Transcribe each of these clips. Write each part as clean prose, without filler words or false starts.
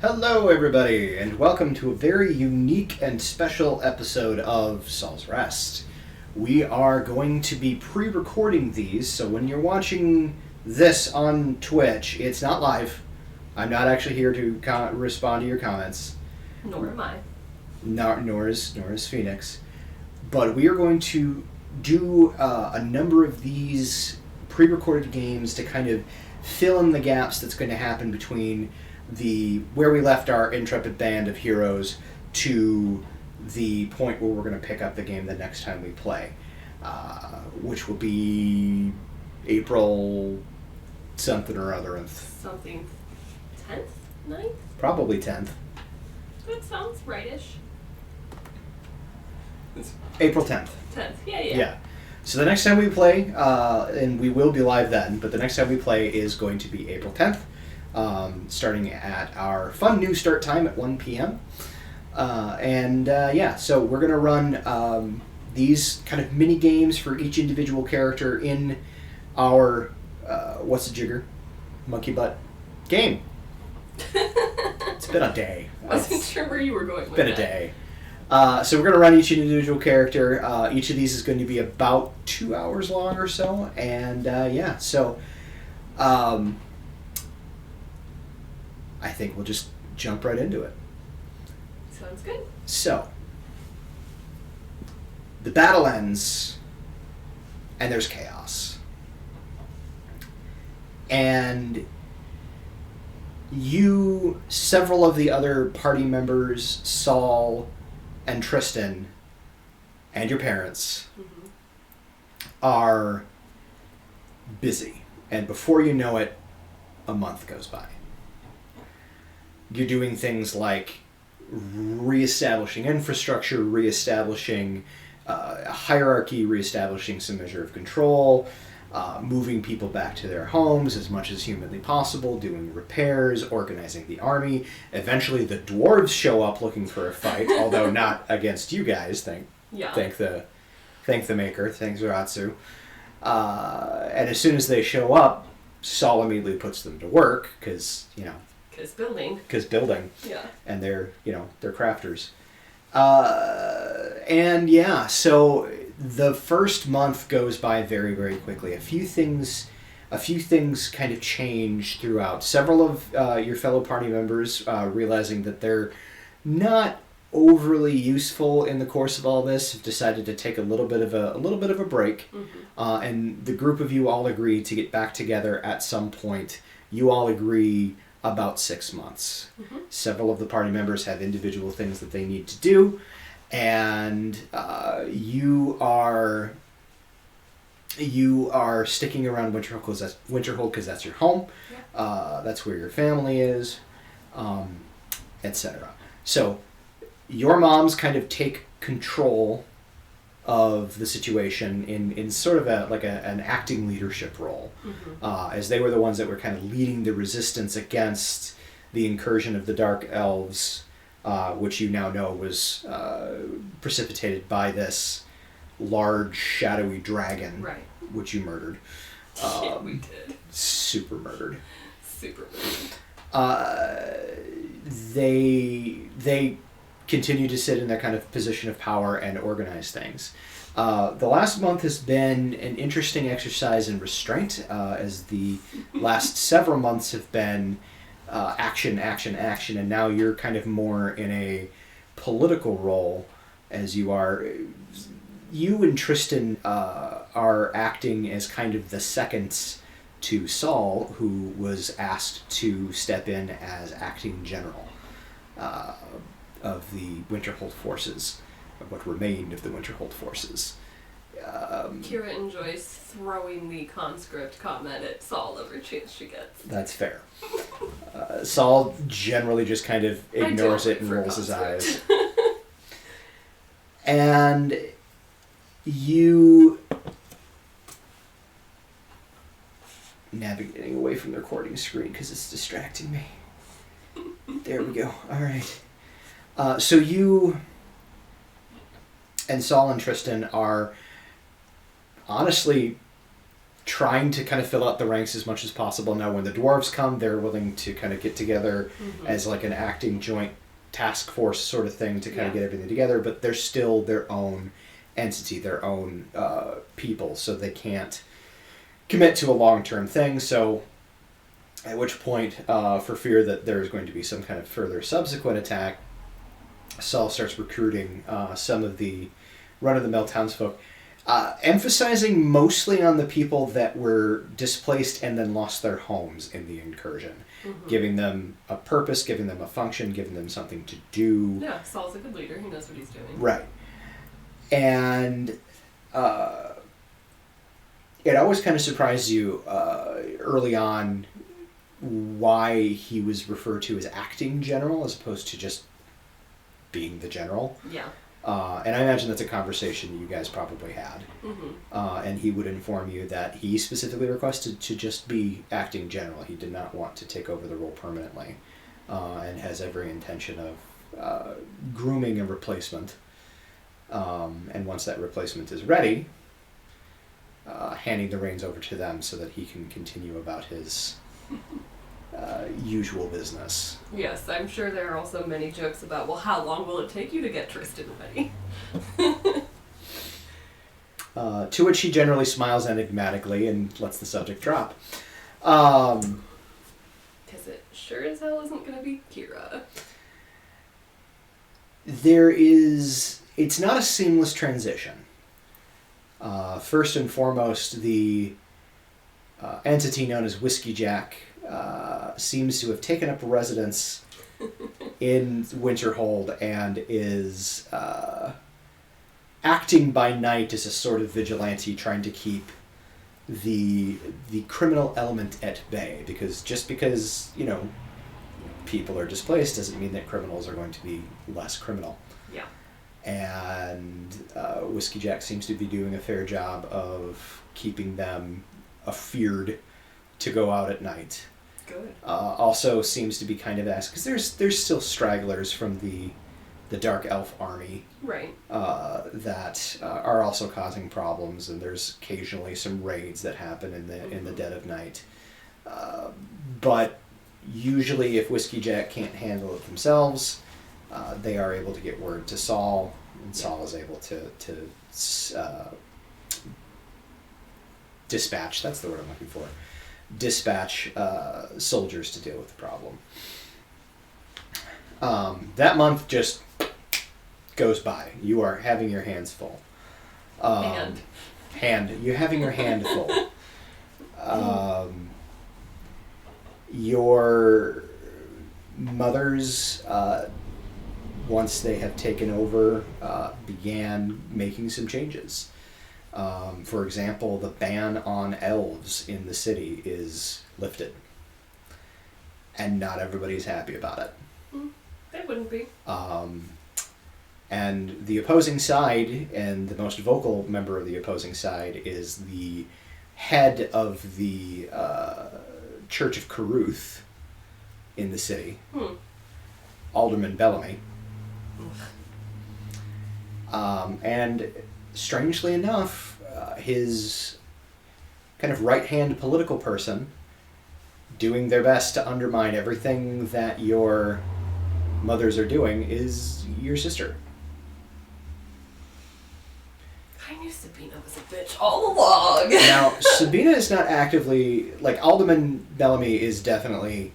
Hello, everybody, and welcome to a very unique and special episode of Saul's Rest. We are going to be pre-recording these, so when you're watching this on Twitch, it's not live. I'm not actually here to respond to your comments. Nor am I. Nor is Phoenix. But we are going to do a number of these pre-recorded games to kind of fill in the gaps that's going to happen between where we left our intrepid band of heroes to the point where we're going to pick up the game the next time we play, which will be April something or other. Something 10th? 9th? Probably 10th. That sounds rightish. April 10th. 10th, yeah. So the next time we play, and we will be live then, but the next time we play is going to be April 10th. Starting at our fun new start time at 1 p.m. So we're going to run these kind of mini games for each individual character in our What's a Jigger? Monkey Butt game. It's been a day. Wasn't sure where you were going with that. It's been a day. So we're going to run each individual character. Each of these is going to be about 2 hours long or so. And I think we'll just jump right into it. Sounds good. So, the battle ends, and there's chaos. And several of the other party members, Saul and Tristan, and your parents, are busy. And before you know it, a month goes by. You're doing things like reestablishing infrastructure, reestablishing a hierarchy, reestablishing some measure of control, moving people back to their homes as much as humanly possible, doing repairs, organizing the army. Eventually the dwarves show up looking for a fight, although not against you guys, thank the maker, thank Zeratsu. And as soon as they show up, Saul immediately puts them to work, because building. Yeah. And they're crafters. So the first month goes by very, very quickly. A few things kind of change throughout. Several of your fellow party members, realizing that they're not overly useful in the course of all this, have decided to take a little bit of a break. And the group of you all agree to get back together at some point. You all agree about 6 months. Several of the party members have individual things that they need to do, and you are sticking around Winterhold because that's your home. That's where your family is, etc. So your moms kind of take control of the situation in sort of an acting leadership role, as they were the ones that were kind of leading the resistance against the incursion of the Dark Elves, which you now know was precipitated by this large shadowy dragon, right, which you murdered. Yeah, we did. Super murdered. They continue to sit in that kind of position of power and organize things. The last month has been an interesting exercise in restraint, as the last several months have been action, and now you're kind of more in a political role, as you and Tristan are acting as kind of the seconds to Saul, who was asked to step in as acting general of the Winterhold forces, of what remained of the Winterhold forces. Kira enjoys throwing the conscript comment at Saul every chance she gets. That's fair. Saul generally just kind of ignores it and rolls his eyes. And you, navigating away from the recording screen because it's distracting me. There we go. All right. So you and Saul and Tristan are honestly trying to kind of fill out the ranks as much as possible. Now, when the dwarves come, they're willing to kind of get together as like an acting joint task force sort of thing to kind of get everything together, but they're still their own entity, their own people, so they can't commit to a long-term thing. So at which point, for fear that there's going to be some kind of further subsequent attack, Saul starts recruiting some of the run-of-the-mill townsfolk, emphasizing mostly on the people that were displaced and then lost their homes in the incursion. Giving them a purpose, giving them a function, giving them something to do. Yeah, Saul's a good leader. He knows what he's doing. Right. And it always kind of surprised you early on why he was referred to as acting general as opposed to just being the general. Yeah. And I imagine that's a conversation you guys probably had. And he would inform you that he specifically requested to just be acting general. He did not want to take over the role permanently, and has every intention of grooming a replacement. And once that replacement is ready, handing the reins over to them so that he can continue about his usual business. Yes, I'm sure there are also many jokes about, well, how long will it take you to get Tristan ready? To which he generally smiles enigmatically and lets the subject drop. Because it sure as hell isn't going to be Kira. It's not a seamless transition. First and foremost, the entity known as Whiskey Jack seems to have taken up residence in Winterhold and is acting by night as a sort of vigilante, trying to keep the criminal element at bay. Because just because, people are displaced doesn't mean that criminals are going to be less criminal. Yeah. And Whiskey Jack seems to be doing a fair job of keeping them afeared to go out at night. Good. Also seems to be kind of asked, because there's still stragglers from the Dark Elf army, right? That are also causing problems, and there's occasionally some raids that happen in the dead of night. But usually, if Whiskey Jack can't handle it themselves, they are able to get word to Saul, and Saul is able to dispatch. That's the word I'm looking for. Dispatch soldiers to deal with the problem. That month just goes by. You are having your hands full. You're having your hand full. Your mothers, once they have taken over, began making some changes. For example, the ban on elves in the city is lifted. And not everybody's happy about it. They wouldn't be. And the opposing side, and the most vocal member of the opposing side, is the head of the Church of Caruth in the city, Alderman Bellamy. And strangely enough, his kind of right-hand political person doing their best to undermine everything that your mothers are doing is your sister. I knew Sabina was a bitch all along. Now, Sabina is not actively... Alderman Bellamy is definitely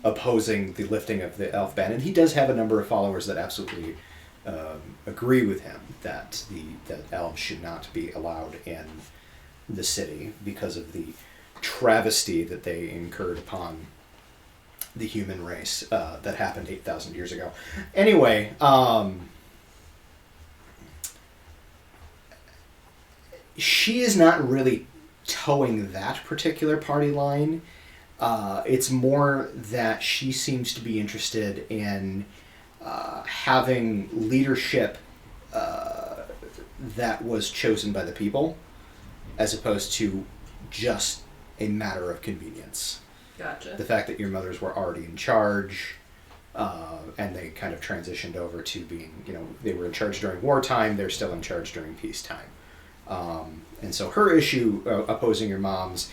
opposing the lifting of the elf ban, and he does have a number of followers that absolutely agree with him that elves should not be allowed in the city because of the travesty that they incurred upon the human race that happened 8,000 years ago. Anyway, she is not really towing that particular party line. It's more that she seems to be interested in having leadership that was chosen by the people, as opposed to just a matter of convenience. Gotcha. The fact that your mothers were already in charge, and they kind of transitioned over to being, they were in charge during wartime, they're still in charge during peacetime. And so her issue opposing your mom's,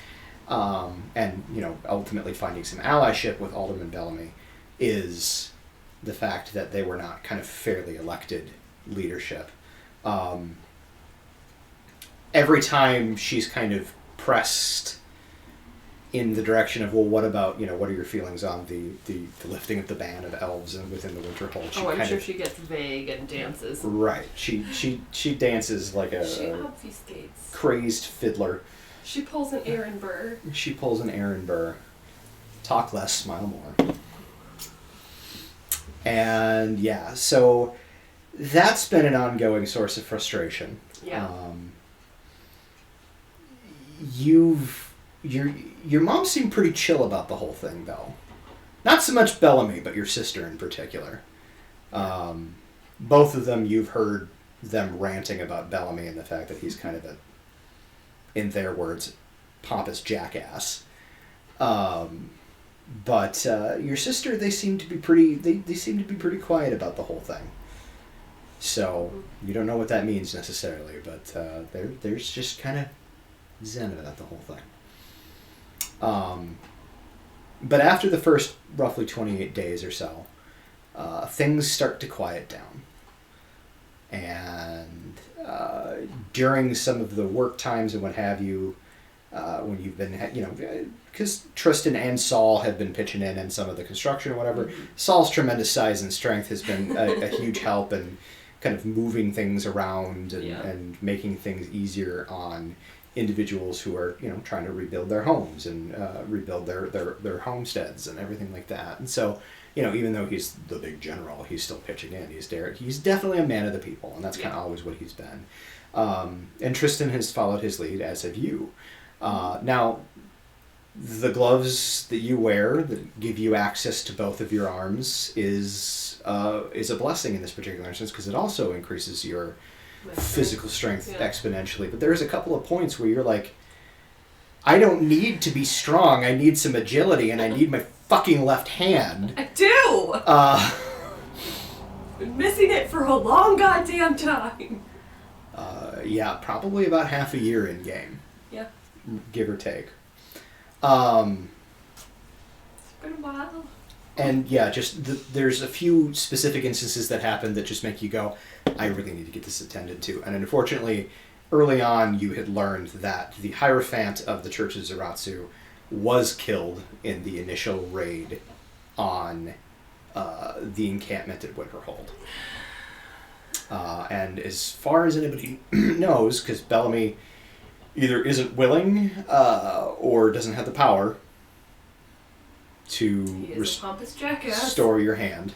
and ultimately finding some allyship with Alderman Bellamy, is the fact that they were not kind of fairly elected leadership. Every time she's kind of pressed in the direction of, well, what about, what are your feelings on the lifting of the ban of elves within the Winterhold? I'm sure she gets vague and dances. Right. She dances like she obfuscates. Crazed fiddler. She pulls an Aaron Burr. Talk less, smile more. And yeah, so that's been an ongoing source of frustration. Yeah. Your mom seemed pretty chill about the whole thing, though. Not so much Bellamy, but your sister in particular. Both of them, you've heard them ranting about Bellamy and the fact that he's kind of a, in their words, pompous jackass. But your sister, they seem to be pretty. They seem to be pretty quiet about the whole thing. So you don't know what that means necessarily, but there's just kind of zen about the whole thing. But after the first roughly 28 days or so, things start to quiet down. And during some of the work times and what have you, when you've been, because Tristan and Saul have been pitching in some of the construction or whatever, Saul's tremendous size and strength has been a huge help in kind of moving things around and making things easier on individuals who are, trying to rebuild their homes and rebuild their homesteads and everything like that. And so, even though he's the big general, he's still pitching in. He's definitely a man of the people, and that's kind of always what he's been. And Tristan has followed his lead, as have you. Now, the gloves that you wear that give you access to both of your arms is a blessing in this particular instance, because it also increases your physical strength exponentially. But there's a couple of points where you're like, I don't need to be strong, I need some agility, and I need my fucking left hand. I do! Been missing it for a long goddamn time. Yeah, probably about half a year in game. Yeah. Give or take. It's been a while. And yeah, there's a few specific instances that happen that just make you go, I really need to get this attended to. And unfortunately, early on, you had learned that the Hierophant of the Church of Zaratsu was killed in the initial raid on the encampment at Winterhold. And as far as anybody knows, because Bellamy either isn't willing or doesn't have the power to restore your hand.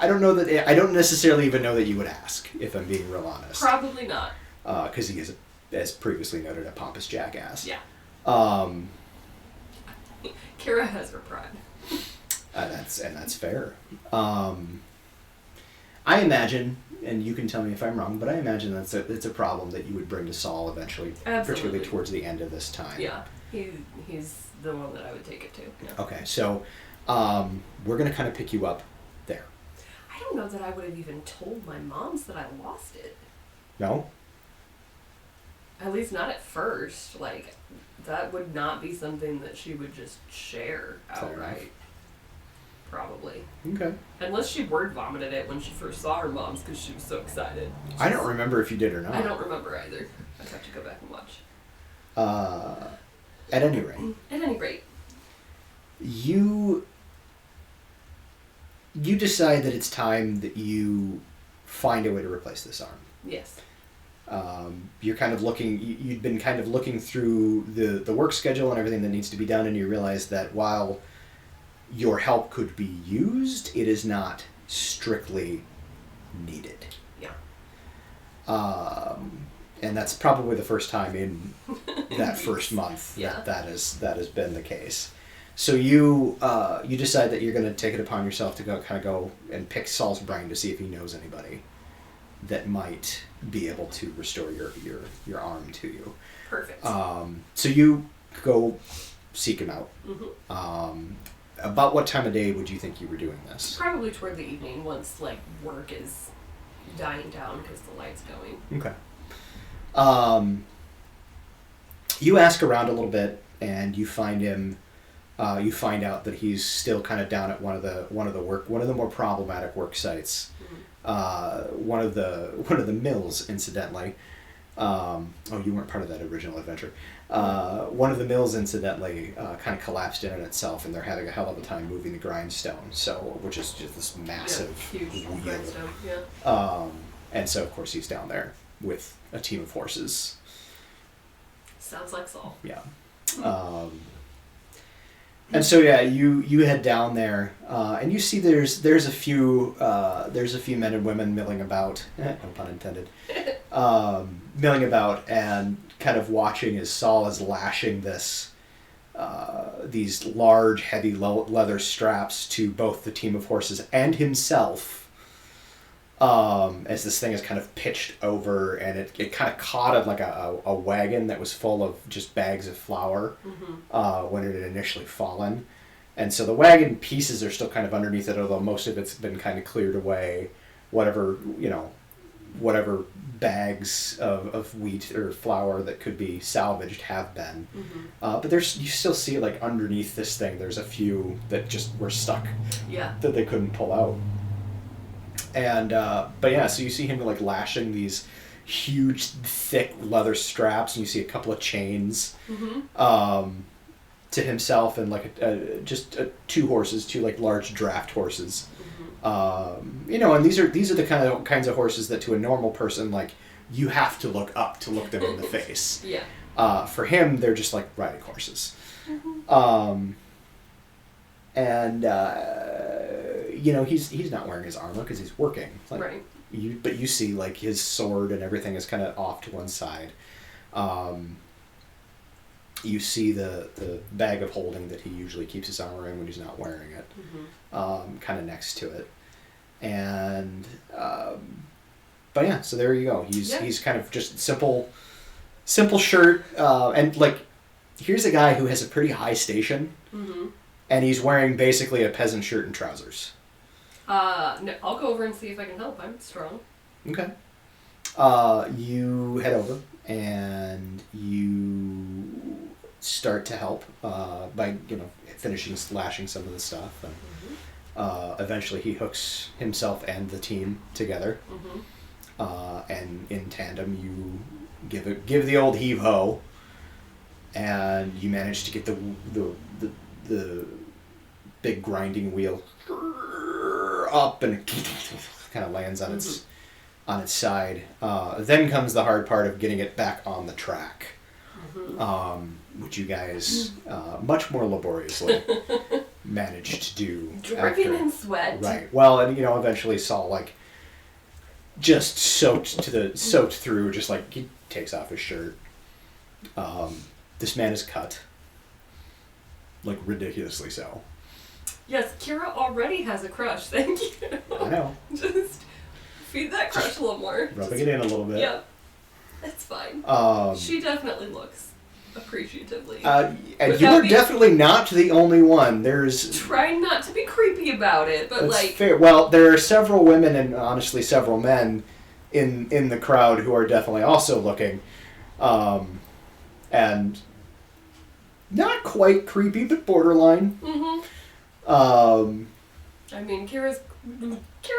I don't know that. I don't necessarily even know that you would ask, if I'm being real honest. Probably not. Because he is, as previously noted, a pompous jackass. Yeah. Kira has her pride. That's fair. I imagine, and you can tell me if I'm wrong, but I imagine that's a problem that you would bring to Saul eventually, particularly towards the end of this time. Yeah, he's the one that I would take it to. Yeah. Okay, so we're going to kind of pick you up there. I don't know that I would have even told my moms that I lost it. No? At least not at first. Like, that would not be something that she would just share outright. Probably. Okay. Unless she word vomited it when she first saw her mom's because she was so excited. I don't remember if you did or not. I don't remember either. I'd have to go back and watch. At any rate. You decide that it's time that you find a way to replace this arm. Yes. You're kind of looking, you'd been kind of looking through the work schedule and everything that needs to be done, and you realize that while your help could be used, it is not strictly needed. Yeah. And that's probably the first time in that first month that has been the case. So you decide that you're going to take it upon yourself to go and pick Saul's brain to see if he knows anybody that might be able to restore your arm to you. Perfect. So you go seek him out. Mm-hmm. About what time of day would you think you were doing this? Probably toward the evening, once work is dying down because the light's going. Okay. You ask around a little bit, and you find him. You find out that he's still kind of down at one of the more problematic work sites. One of the mills, incidentally. You weren't part of that original adventure. One of the mills, incidentally, kind of collapsed in on itself, and they're having a hell of a time moving the grindstone. So, which is just this massive huge wheel. grindstone. Yeah. And so, of course, he's down there with a team of horses. Sounds like Saul. Yeah. And so you head down there, and you see there's a few men and women milling about, no pun intended, milling about and kind of watching as Saul is lashing these large heavy leather straps to both the team of horses and himself. As this thing is kind of pitched over, and it kind of caught at like a wagon that was full of just bags of flour when it had initially fallen. And so the wagon pieces are still kind of underneath it, although most of it's been kind of cleared away. Whatever bags of wheat or flour that could be salvaged have been. But you still see like underneath this thing, there's a few that just were stuck that they couldn't pull out. And so you see him like lashing these huge, thick leather straps, and you see a couple of chains to himself, and like two horses, two like large draft horses. And these are the kinds of horses that to a normal person, like, you have to look up to look them in the face. Yeah. For him, they're just like riding horses. He's not wearing his armor because he's working. Like, right. But you see, like, his sword and everything is kind of off to one side. You see the bag of holding that he usually keeps his armor in when he's not wearing it, kind of next to it. And so there you go. He's kind of just simple shirt, and like, here's a guy who has a pretty high station. And he's wearing basically a peasant shirt and trousers. No, I'll go over and see if I can help. I'm strong. Okay. You head over and you start to help by finishing lashing some of the stuff, and eventually he hooks himself and the team together. And in tandem, you give the old heave ho, and you manage to get the big grinding wheel up, and kind of lands on its side. Then comes the hard part of getting it back on the track, which you guys much more laboriously managed to do. Dripping in sweat. Right. Well, and eventually Saul, like, just soaked through, just like, he takes off his shirt. This man is cut. Like, ridiculously so. Yes, Kira already has a crush, thank you. I know. Just feed that crush a little more. Rubbing it in a little bit. Yep. It's fine. She definitely looks appreciatively. And you are definitely not the only one. There's... Trying not to be creepy about it, but that's like... fair. Well, there are several women and honestly several men in the crowd who are definitely also looking. And... not quite creepy, but borderline. I mean, Kira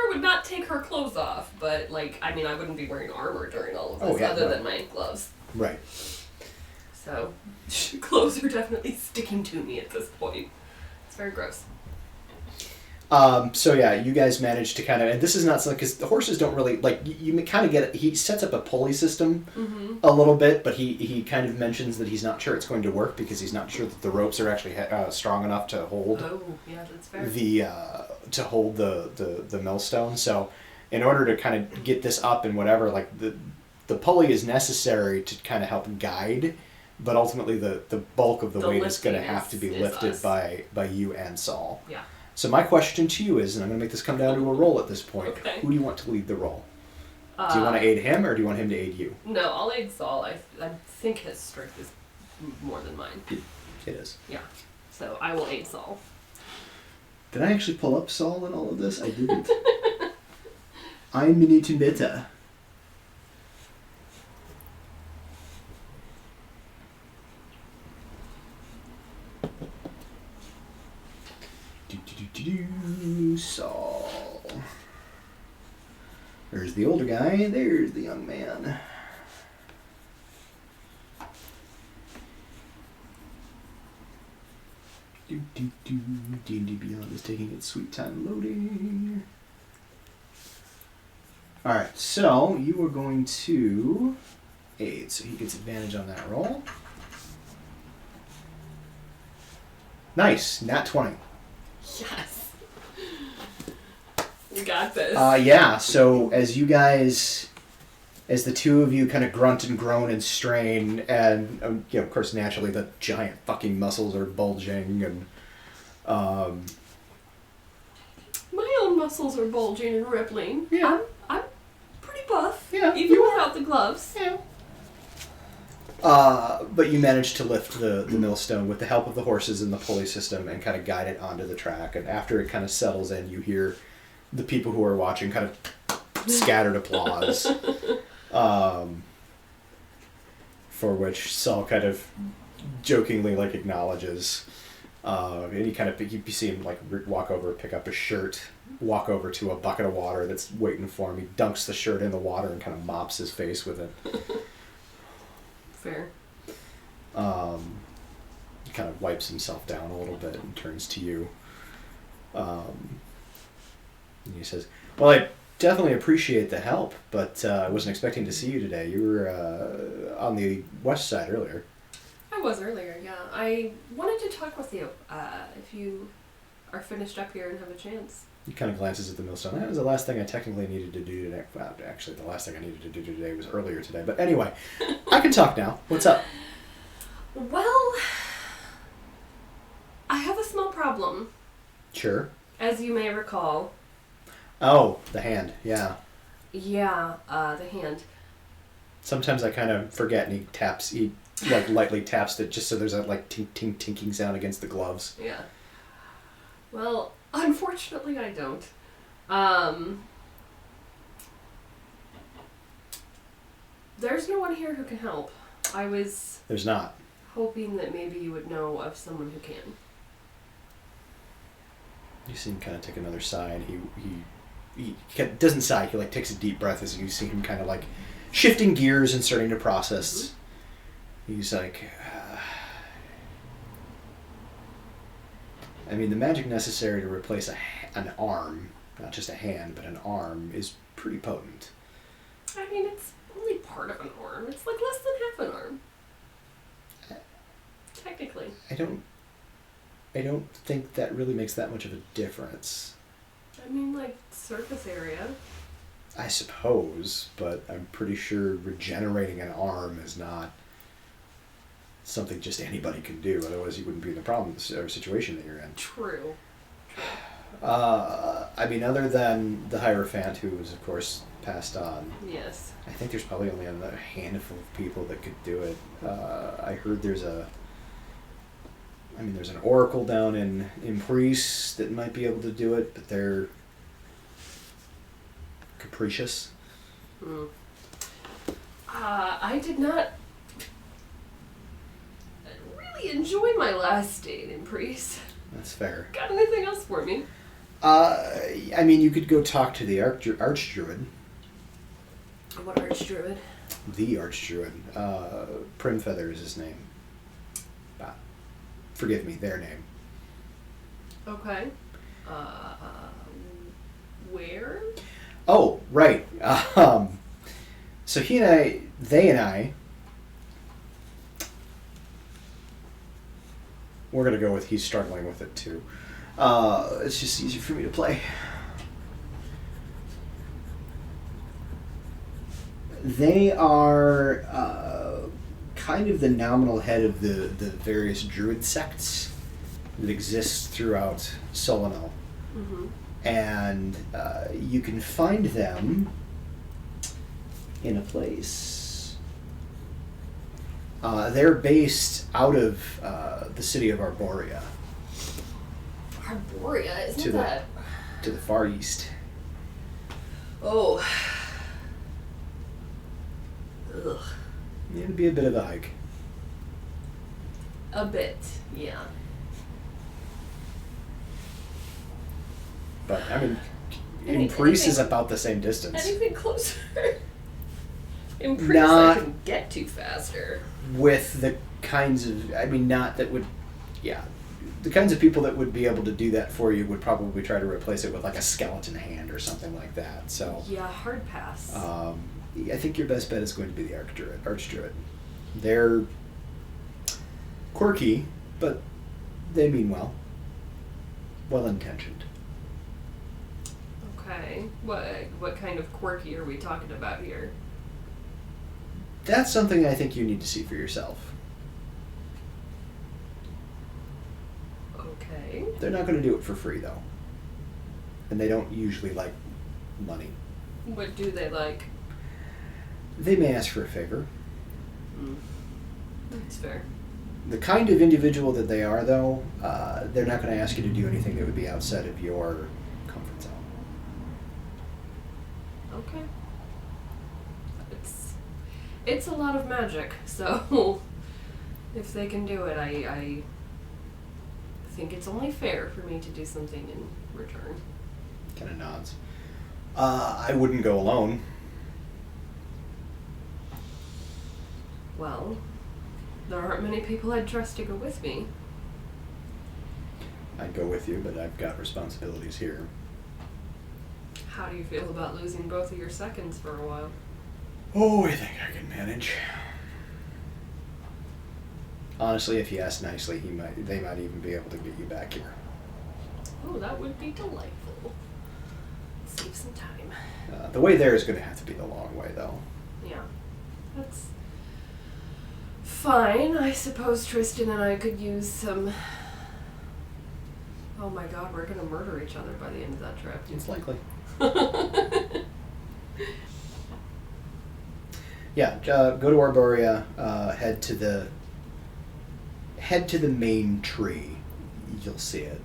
would not take her clothes off, but, like, I mean, I wouldn't be wearing armor during all of this other than my gloves. Right. So, clothes are definitely sticking to me at this point. It's very gross. You guys managed to kind of, and this is not something, because the horses don't really, like, you kind of get it. He sets up a pulley system a little bit, but he kind of mentions that he's not sure it's going to work because he's not sure that the ropes are actually strong enough to hold that's fair. to hold the millstone. So in order to kind of get this up and whatever, like, the pulley is necessary to kind of help guide, but ultimately the bulk of the weight is going to have to be lifted by you and Saul. Yeah. So my question to you is, and I'm going to make this come down to a roll at this point, okay. Who do you want to lead the roll? Do you want to aid him, or do you want him to aid you? No, I'll aid Saul. I think his strength is more than mine. It is. Yeah. So I will aid Saul. Did I actually pull up Saul in all of this? I didn't. I'm Minuten bitte. Saul. There's the older guy. There's the young man. D&D Beyond is taking its sweet time loading. Alright, so you are going to aid, so he gets advantage on that roll. Nice, nat 20. Yes. We got this. Yeah, so as you guys, as the two of you kind of grunt and groan and strain, and of course naturally the giant fucking muscles are bulging, and my own muscles are bulging and rippling. Yeah. I'm pretty buff. Yeah, even without the gloves. Yeah. But you manage to lift the millstone with the help of the horses in the pulley system and kind of guide it onto the track. And after it kind of settles in, you hear the people who are watching kind of scattered applause. For which Saul kind of jokingly acknowledges. And he kind of, you see him walk over, pick up his shirt, walk over to a bucket of water that's waiting for him. He dunks the shirt in the water and kind of mops his face with it. Fair. He kind of wipes himself down a little bit and turns to you. And he says, well, I definitely appreciate the help, but I wasn't expecting to see you today. You were on the west side earlier. I was earlier, yeah. I wanted to talk with you if you are finished up here and have a chance. He kind of glances at the millstone. That was the last thing I technically needed to do today. Well, actually, the last thing I needed to do today was earlier today. But anyway, I can talk now. What's up? Well, I have a small problem. Sure. As you may recall. Oh, the hand. Yeah. Yeah, the hand. Sometimes I kind of forget, and he lightly taps it just so there's a tink tinking sound against the gloves. Yeah. Well, unfortunately I don't. There's no one here who can help. I was... There's not. Hoping that maybe you would know of someone who can. You see him kind of take another sigh, and he doesn't sigh, he takes a deep breath as you see him kind of shifting gears and starting to process. Mm-hmm. He's like... I mean, the magic necessary to replace an arm, not just a hand, but an arm, is pretty potent. I mean, it's only part of an arm. It's less than half an arm. Technically. I don't think that really makes that much of a difference. I mean, surface area. I suppose, but I'm pretty sure regenerating an arm is not something just anybody can do. Otherwise, you wouldn't be in the problem or situation that you're in. True. I mean, other than the Hierophant, who was, of course, passed on. Yes. I think there's probably only another handful of people that could do it. I heard there's an oracle down in Priest that might be able to do it, but they're capricious. I did not really enjoy my last date in Priest. That's fair. Got anything else for me? I mean, you could go talk to the Archdruid. What Archdruid? The Archdruid. Primfeather is his name. Forgive me, their name. Okay. Where? Oh, right. So they and I, we're going to go with he's struggling with it too. It's just easier for me to play. They are kind of the nominal head of the various druid sects that exist throughout Solano. Mm-hmm. And you can find them in a place. They're based out of the city of Arborea. Arborea? Isn't that... To the far east. Oh. Ugh. It'd be a bit of a hike. A bit, yeah. But, I mean, Impriest is about the same distance. Anything closer? Impriest I can get to faster. With the kinds of, I mean, not that would, yeah. The kinds of people that would be able to do that for you would probably try to replace it with like a skeleton hand or something like that. So yeah, hard pass. I think your best bet is going to be the Archdruid. They're quirky, but they mean well. Well-intentioned. Okay. What kind of quirky are we talking about here? That's something I think you need to see for yourself. Okay. They're not going to do it for free, though. And they don't usually like money. What do they like? They may ask for a favor. That's fair. The kind of individual that they are, though, they're not going to ask you to do anything that would be outside of your comfort zone. Okay. It's a lot of magic, so if they can do it, I think it's only fair for me to do something in return. Kind of nods. I wouldn't go alone. Well, there aren't many people I'd trust to go with me. I'd go with you, but I've got responsibilities here. How do you feel about losing both of your seconds for a while? Oh, I think I can manage. Honestly, if you ask nicely, they might even be able to get you back here. Oh, that would be delightful. Save some time. The way there is going to have to be the long way, though. Yeah. That's fine. I suppose Tristan and I could use some... Oh my god, we're going to murder each other by the end of that trip. It's likely. Yeah, go to Arborea, head to the main tree. You'll see it.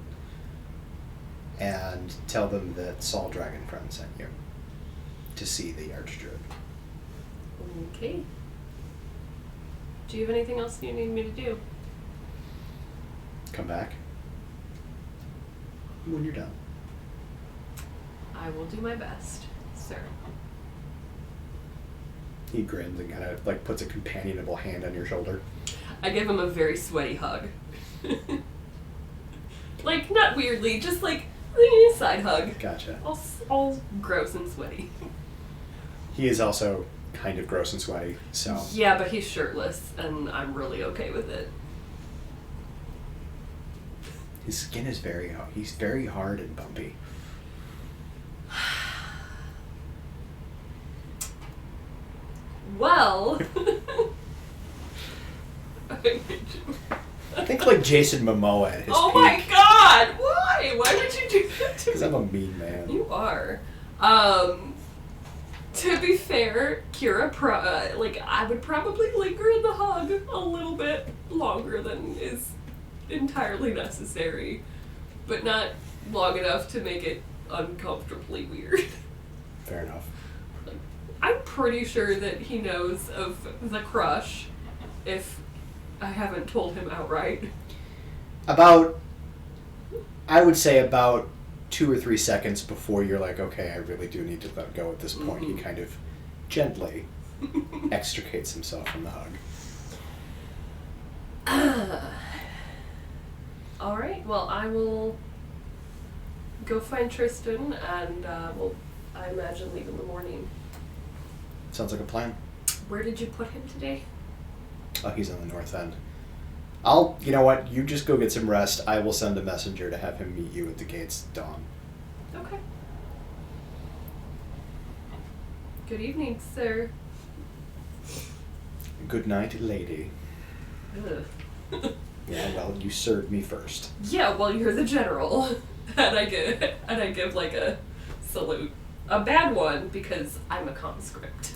And tell them that Saul Dragonfriend sent you to see the Archdruid. Okay. Do you have anything else you need me to do? Come back when you're done. I will do my best, sir. He grins and kind of like puts a companionable hand on your shoulder. I give him a very sweaty hug. Like, not weirdly, just like a side hug. Gotcha. All gross and sweaty. He is also kind of gross and sweaty, so... Yeah, but he's shirtless, and I'm really okay with it. His skin is very hard. He's very hard and bumpy. Well... I think like Jason Momoa at his oh peak. My god! Why? Why would you do that to me? Because I'm a mean man. You are. To be fair, Kira, I would probably linger in the hug a little bit longer than is entirely necessary, but not long enough to make it uncomfortably weird. Fair enough. I'm pretty sure that he knows of the crush, if I haven't told him outright. I would say about 2 or 3 seconds before you're like, okay, I really do need to let go at this point, he kind of gently extricates himself from the hug. Alright, well, I will go find Tristan, and I imagine leave in the morning. Sounds like a plan. Where did you put him today? Oh, he's on the north end. You know what, you just go get some rest. I will send a messenger to have him meet you at the gates at dawn. Okay. Good evening, sir. Good night, lady. Ugh. Yeah, well, you served me first. Yeah, well, you're the general. and I give like a salute. A bad one, because I'm a conscript.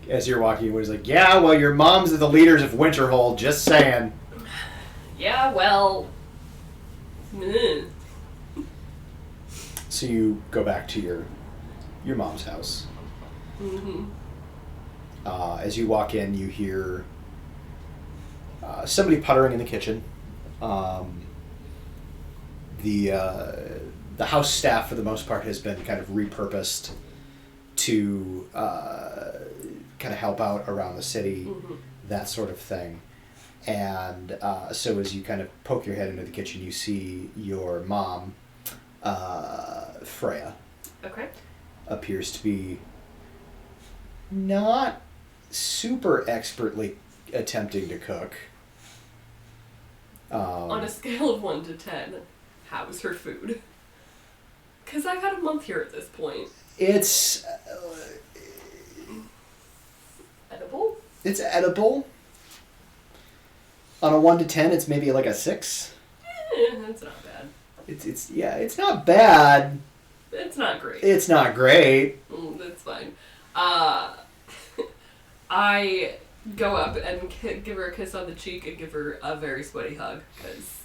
As you're walking, he was like, yeah, well, your moms are the leaders of Winterhold, just saying. Yeah, well... Meh. So you go back to your mom's house. Mm-hmm. As you walk in, you hear somebody puttering in the kitchen. the house staff, for the most part, has been kind of repurposed to kind of help out around the city, that sort of thing. And so as you kind of poke your head into the kitchen, you see your mom, Freya. Okay. Appears to be not super expertly attempting to cook. On a scale of 1 to 10, how was her food? Because I've had a month here at this point. It's edible? It's edible. On a 1 to 10, it's maybe like a 6. It's not bad. It's not bad. It's not great. It's not great. That's fine. I go up and give her a kiss on the cheek and give her a very sweaty hug, because...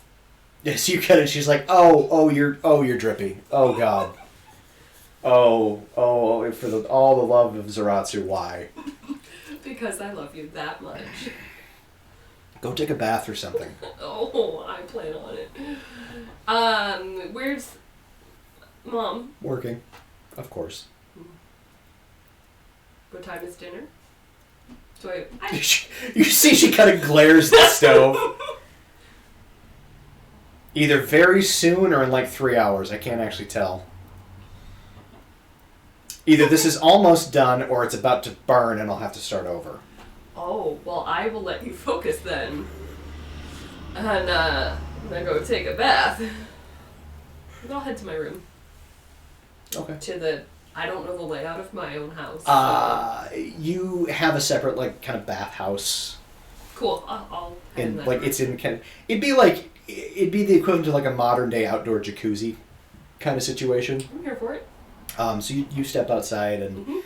Yes, you can, and she's like, you're drippy. Oh, God. Oh, for all the love of Zaratsu, why? Because I love you that much. Go take a bath or something. Oh, I plan on it. Where's Mom? Working, of course. What time is dinner? So You see she kind of glares at the stove. Either very soon or in like 3 hours. I can't actually tell. Either this is almost done or it's about to burn and I'll have to start over. Oh, well, I will let you focus then. And I'm gonna go take a bath. And I'll head to my room. Okay. I don't know the layout of my own house. You have a separate, like, kind of bathhouse. Cool. I'll head in that like room. it's in kind of, it'd be the equivalent to like a modern day outdoor jacuzzi kind of situation. I'm here for it. So you step outside and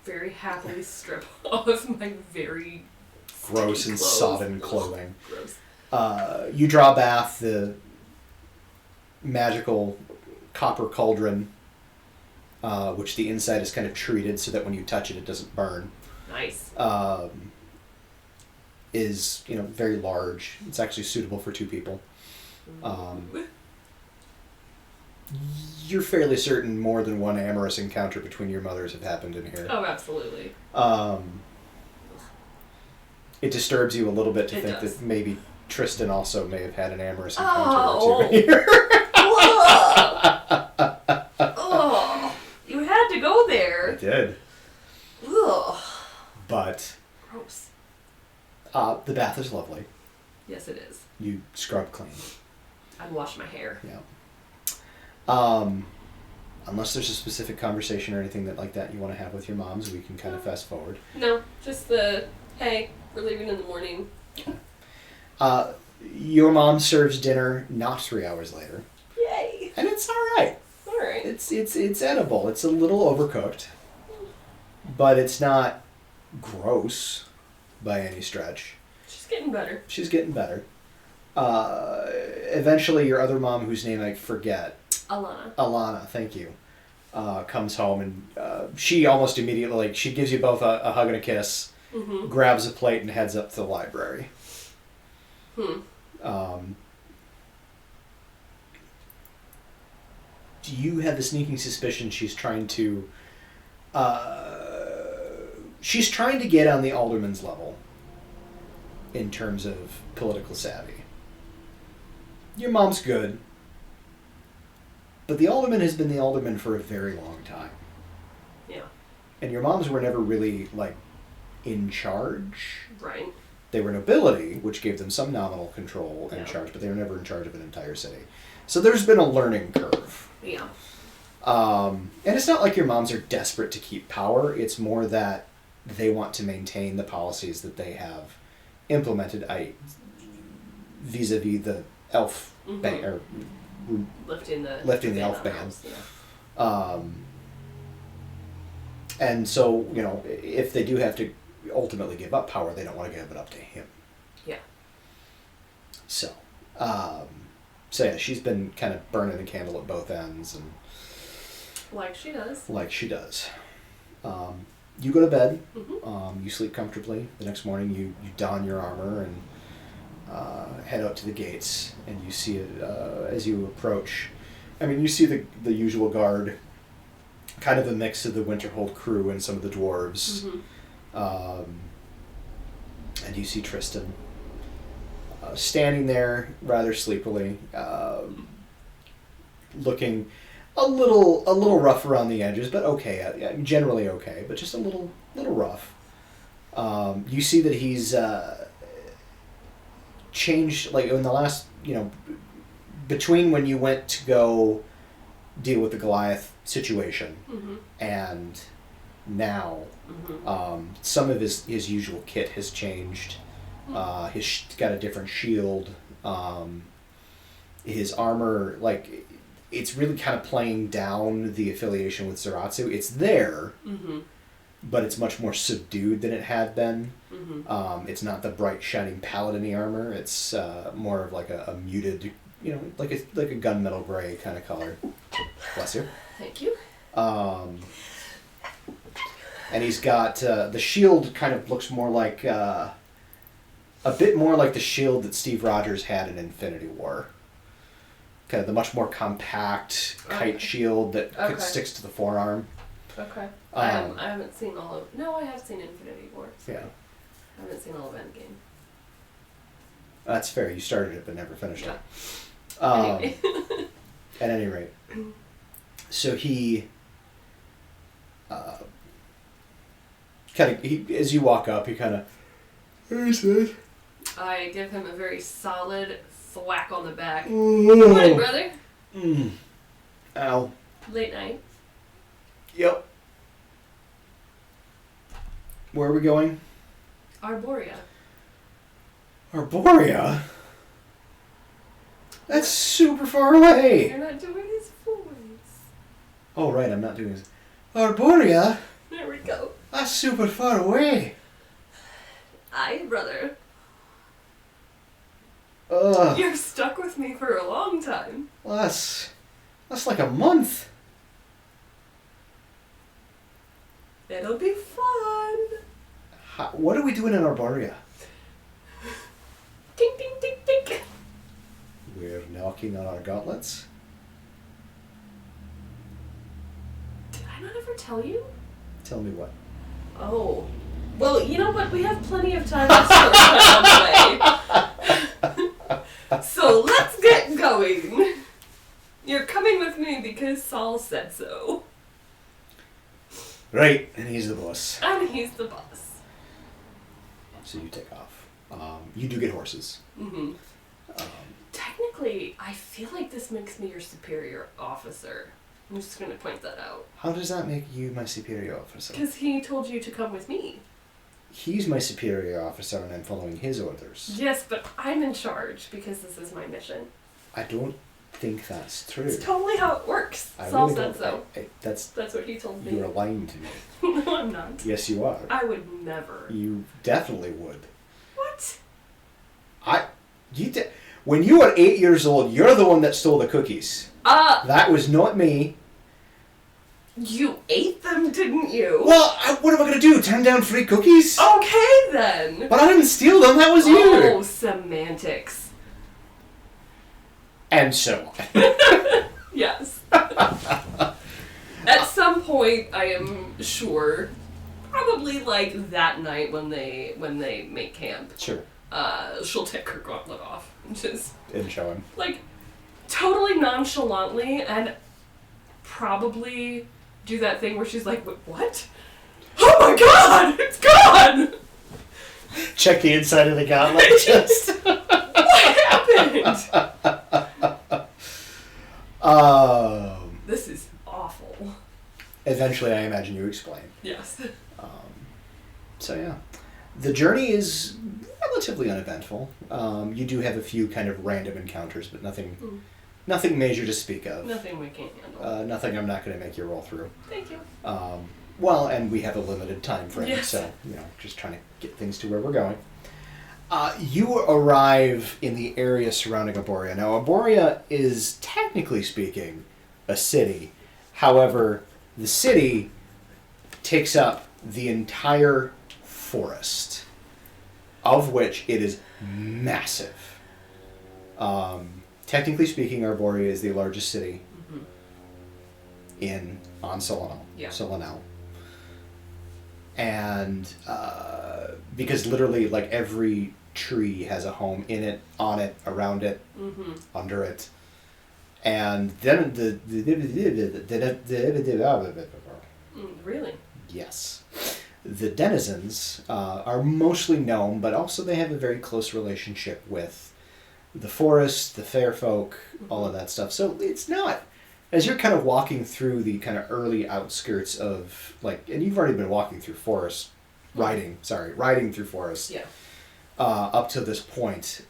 very happily strip off my very gross and clothes. sodden clothing. Gross. You draw a bath, the magical copper cauldron, which the inside is kind of treated so that when you touch it, it doesn't burn. Nice. Is very large. It's actually suitable for 2 people. You're fairly certain more than one amorous encounter between your mothers have happened in here. Oh, absolutely. It disturbs you a little bit to think does. that maybe Tristan also may have had an amorous encounter or 2 here. Oh, you had to go there. I did. Ugh. But Gross. the bath is lovely. Yes, it is. You scrub clean. I'd wash my hair. Yeah. Unless there's a specific conversation or anything like that you want to have with your moms, we can kind of fast forward. No, just hey, we're leaving in the morning. Your mom serves dinner not 3 hours later. Yay. And it's alright. Alright. It's edible. It's a little overcooked. But it's not gross by any stretch. She's getting better. She's getting better. Eventually your other mom, whose name I forget. Alana, thank you. Comes home and she almost immediately, she gives you both a hug and a kiss, grabs a plate and heads up to the library. Do you have the sneaking suspicion she's trying to get on the alderman's level in terms of political savvy? Your mom's good. But the alderman has been the alderman for a very long time. Yeah. And your moms were never really, in charge. Right. They were nobility, which gave them some nominal control and charge, but they were never in charge of an entire city. So there's been a learning curve. Yeah. And it's not like your moms are desperate to keep power. It's more that they want to maintain the policies that they have implemented vis-a-vis the elf ban, or lifting the elf ban. house, yeah. And so, if they do have to ultimately give up power, they don't want to give it up to him. Yeah. So yeah, she's been kind of burning the candle at both ends, and like she does. You go to bed. You sleep comfortably. The next morning, you don your armor, and head out to the gates, and you see it as you approach. I mean, you see the usual guard, kind of a mix of the Winterhold crew and some of the dwarves. And you see Tristan standing there rather sleepily, looking a little rough around the edges, but okay, generally okay, but just a little rough. You see that he's changed, like in the last, between when you went to go deal with the Goliath situation and now, some of his usual kit has changed. He's got a different shield. His armor, like, it's really kind of playing down the affiliation with Zaratsu. It's there, but it's much more subdued than it had been. It's not the bright, shining paladin-y armor. It's more of like a muted, like a gunmetal gray kind of color. Bless you. Thank you. And he's got the shield kind of looks more like a bit more like the shield that Steve Rogers had in Infinity War. Kind of the much more compact kite shield that sticks to the forearm. Okay. I haven't seen all of... No, I have seen Infinity War. Yeah. I haven't seen all of Endgame. That's fair. You started it but never finished it. Anyway. At any rate. So he... as you walk up, he kind of... Who's this? I give him a very solid thwack on the back. Good Morning, brother. Ow. Late night. Yep. Where are we going? Arborea. Arborea? That's super far away. You're not doing his voice. Oh, right, I'm not doing this. Arborea? There we go. That's super far away. Aye, brother. Ugh. You're stuck with me for a long time. Well, that's like a month. It'll be fun. What are we doing in Arborea? Ding, ding, ding, ding. We're knocking on our gauntlets. Did I not ever tell you? Tell me what. Oh. Well, you know what? We have plenty of time to start on the way. So let's get going. You're coming with me because Saul said so. Right, and he's the boss. And he's the boss. So you take off. You do get horses. Technically, I feel like this makes me your superior officer. I'm just going to point that out. How does that make you my superior officer? Because he told you to come with me. He's my superior officer and I'm following his orders. Yes, but I'm in charge because this is my mission. I don't think that's true. It's totally how it works. I Saul really said don't- so. That's what he told me. You're lying to me. No, I'm not. Yes, you are. I would never. You definitely would. What? When you were 8 years old, you're the one that stole the cookies. That was not me. You ate them, didn't you? Well, what am I going to do? Turn down free cookies? Okay, then. But I didn't steal them. That was you. Oh, semantics. And so on. Yes. At some point, I am sure, probably like that night when they make camp. Sure. She'll take her gauntlet off and just And show him. like totally nonchalantly and probably do that thing where she's like, what? Oh my god, it's gone! Check the inside of the gauntlet. Just, what happened? This is awful. Eventually, I imagine you explain. Yes. So yeah, the journey is relatively uneventful. You do have a few kind of random encounters, but nothing major to speak of. Nothing we can't handle. Nothing I'm not going to make you roll through. Thank you. Well, and we have a limited time frame, Yes. so just trying to get things to where we're going. You arrive in the area surrounding Arborea. Now, Arborea is, technically speaking, a city. However, the city takes up the entire forest. of which it is massive. Technically speaking, Arborea is the largest city on Solonel. Yeah. Solonel. And because literally, like, every tree has a home in it, on it, around it, under it. And then Really? Yes. The denizens are mostly gnome, but also they have a very close relationship with the forest, the fair folk, all of that stuff. So it's not, as you're kind of walking through the kind of early outskirts of, like, and you've already been walking through forest, riding through forest. Yeah. Up to this point.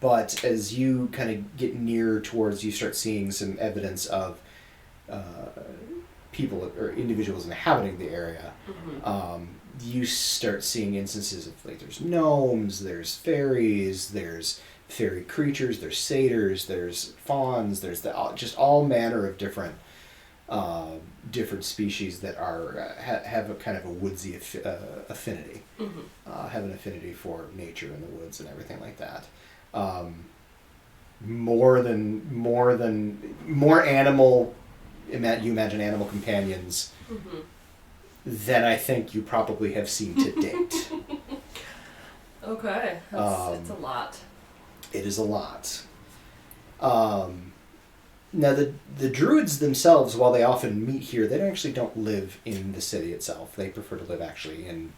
But as you kind of get near towards, you start seeing some evidence of people or individuals inhabiting the area. You start seeing instances of, like, there's gnomes, there's fairies, there's fairy creatures, there's satyrs, there's fauns, there's just all manner of different species that are have a kind of a woodsy affinity, have an affinity for nature in the woods and everything like that. More animal. You imagine animal companions than I think you probably have seen to date. Okay, it's a lot. It is a lot. Now, the druids themselves, while they often meet here, they actually don't live in the city itself. They prefer to live actually in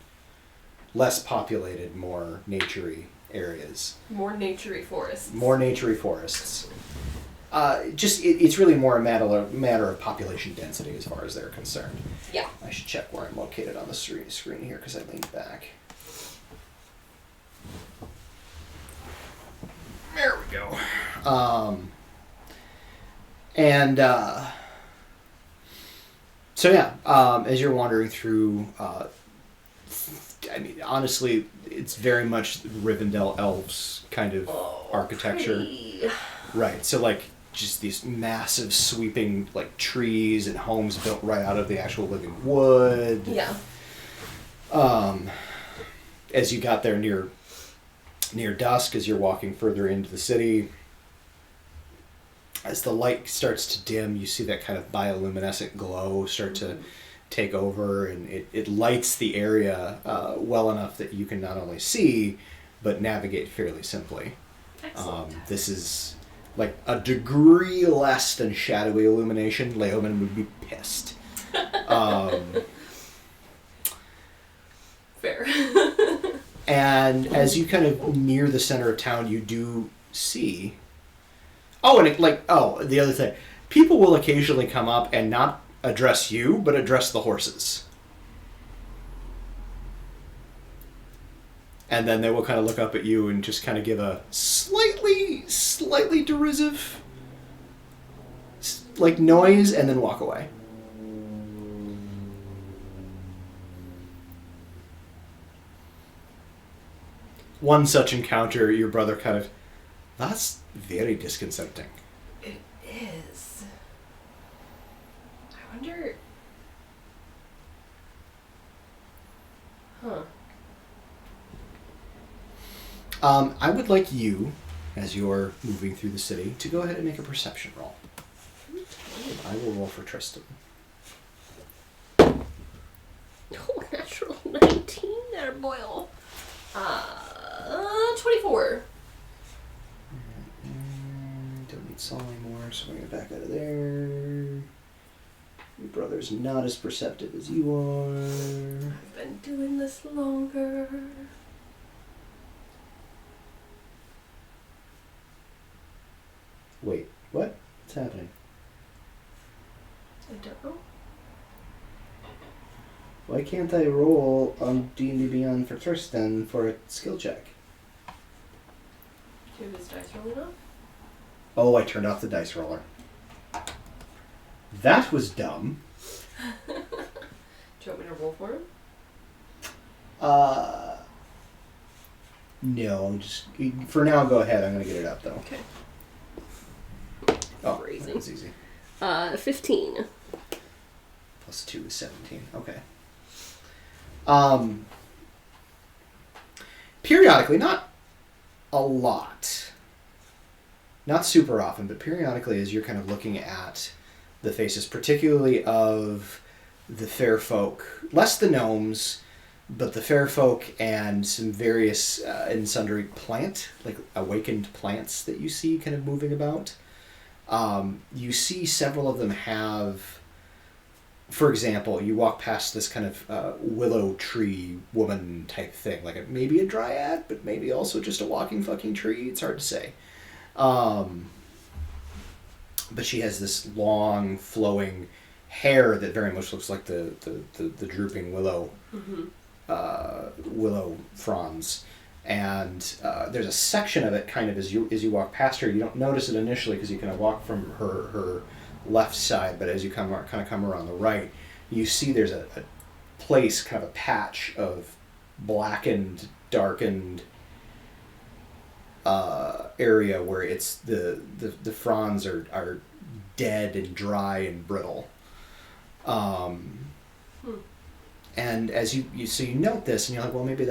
less populated, more naturey areas. More naturey forests. It's really more a matter of population density as far as they're concerned. Yeah. I should check where I'm located on the screen here because I leaned back. There we go. As you're wandering through, honestly, it's very much Rivendell elves kind of architecture. Pretty. Right, so, like, just these massive sweeping, like, trees and homes built right out of the actual living wood. Yeah. As you got there near dusk, as you're walking further into the city, as the light starts to dim, you see that kind of bioluminescent glow start to take over, and it lights the area well enough that you can not only see, but navigate fairly simply. Excellent. This is like a degree less than shadowy illumination. Leoman would be pissed. Fair. And as you kind of near the center of town, you do see... the other thing. People will occasionally come up and not address you, but address the horses. And then they will kind of look up at you and just kind of give a slightly derisive, like, noise, and then walk away. One such encounter, your brother kind of... That's very disconcerting. It is. I wonder... Huh. I would like you, as you're moving through the city, to go ahead and make a perception roll. I will roll for Tristan. Oh, natural 19 there, Boyle. 24. Don't need Saul anymore, so we're going to back out of there. Your brother's not as perceptive as you are. I've been doing this longer. Wait, what? What's happening? I don't know. Why can't I roll on D&D Beyond for Tristan for a skill check? Do his dice rolling off? Oh, I turned off the dice roller. That was dumb. Do you want me to roll for him? No, I'm just... For now, go ahead. I'm going to get it up, though. Okay. Oh, Crazy. that's easy. 15. Plus 2 is 17. Okay. Periodically, not a lot. Not super often, but periodically as you're kind of looking at the faces, particularly of the fair folk, less the gnomes, but the fair folk and some various and sundry like awakened plants that you see kind of moving about. You see several of them have, for example, you walk past this kind of willow tree woman type thing, like maybe a dryad, but maybe also just a walking fucking tree. It's hard to say. But she has this long flowing hair that very much looks like the drooping willow willow fronds, and there's a section of it kind of as you walk past her. You don't notice it initially because you kind of walk from her left side, but as you come around the right, you see there's a place, kind of a patch of blackened, darkened area where it's the fronds are dead and dry and brittle. And as you note this, and you're like, well, maybe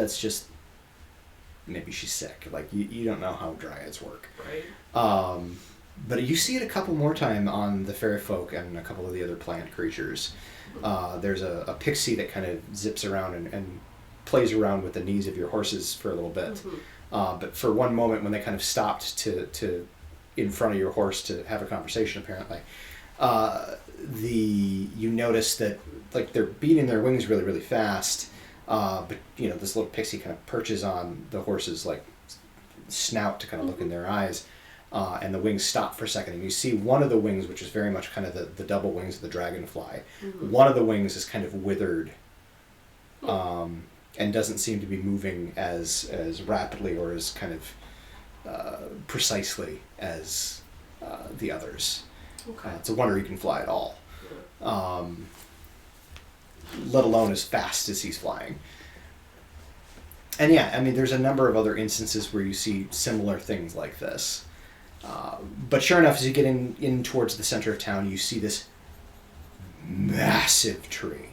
she's sick. Like, you don't know how dryads work. Right. But you see it a couple more times on the fairy folk and a couple of the other plant creatures. There's a pixie that kind of zips around and plays around with the knees of your horses for a little bit. But for one moment when they kind of stopped to in front of your horse to have a conversation, apparently, you notice that like they're beating their wings really, really fast. But this little pixie kind of perches on the horse's like snout to kind of look in their eyes. And the wings stop for a second, and you see one of the wings, which is very much kind of the double wings of the dragonfly. One of the wings is kind of withered, and doesn't seem to be moving as rapidly or as kind of precisely as the others. Okay. It's a wonder he can fly at all, let alone as fast as he's flying. And yeah, I mean, there's a number of other instances where you see similar things like this. But sure enough, as you get in towards the center of town, you see this massive tree.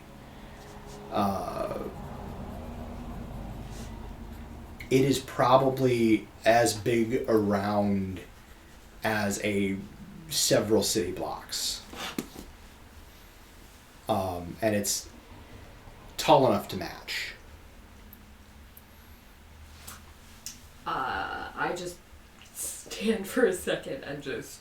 It is probably as big around as several city blocks. And it's tall enough to match. I just stand for a second and just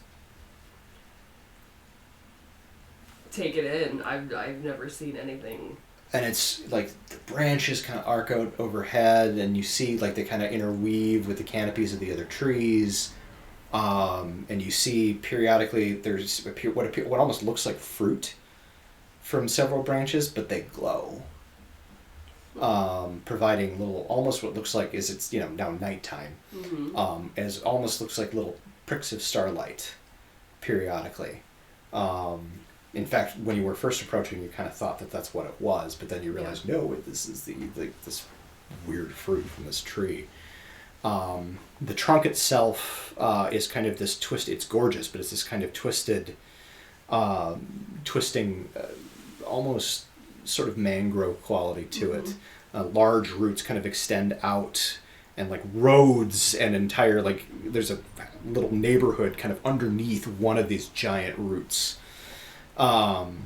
take it in. I've never seen anything. And it's like the branches kind of arc out overhead, and you see like they kind of interweave with the canopies of the other trees. And you see periodically there's what almost looks like fruit from several branches, but they glow. Providing little, almost what looks like it's now nighttime. As almost looks like little pricks of starlight periodically. In fact, when you were first approaching, you kind of thought that that's what it was, but then you realized, no, this is this weird fruit from this tree. The trunk itself is kind of this twist. It's gorgeous, but it's this kind of twisting, almost sort of mangrove quality to it. Large roots kind of extend out, and like roads and entire, like there's a little neighborhood kind of underneath one of these giant roots. And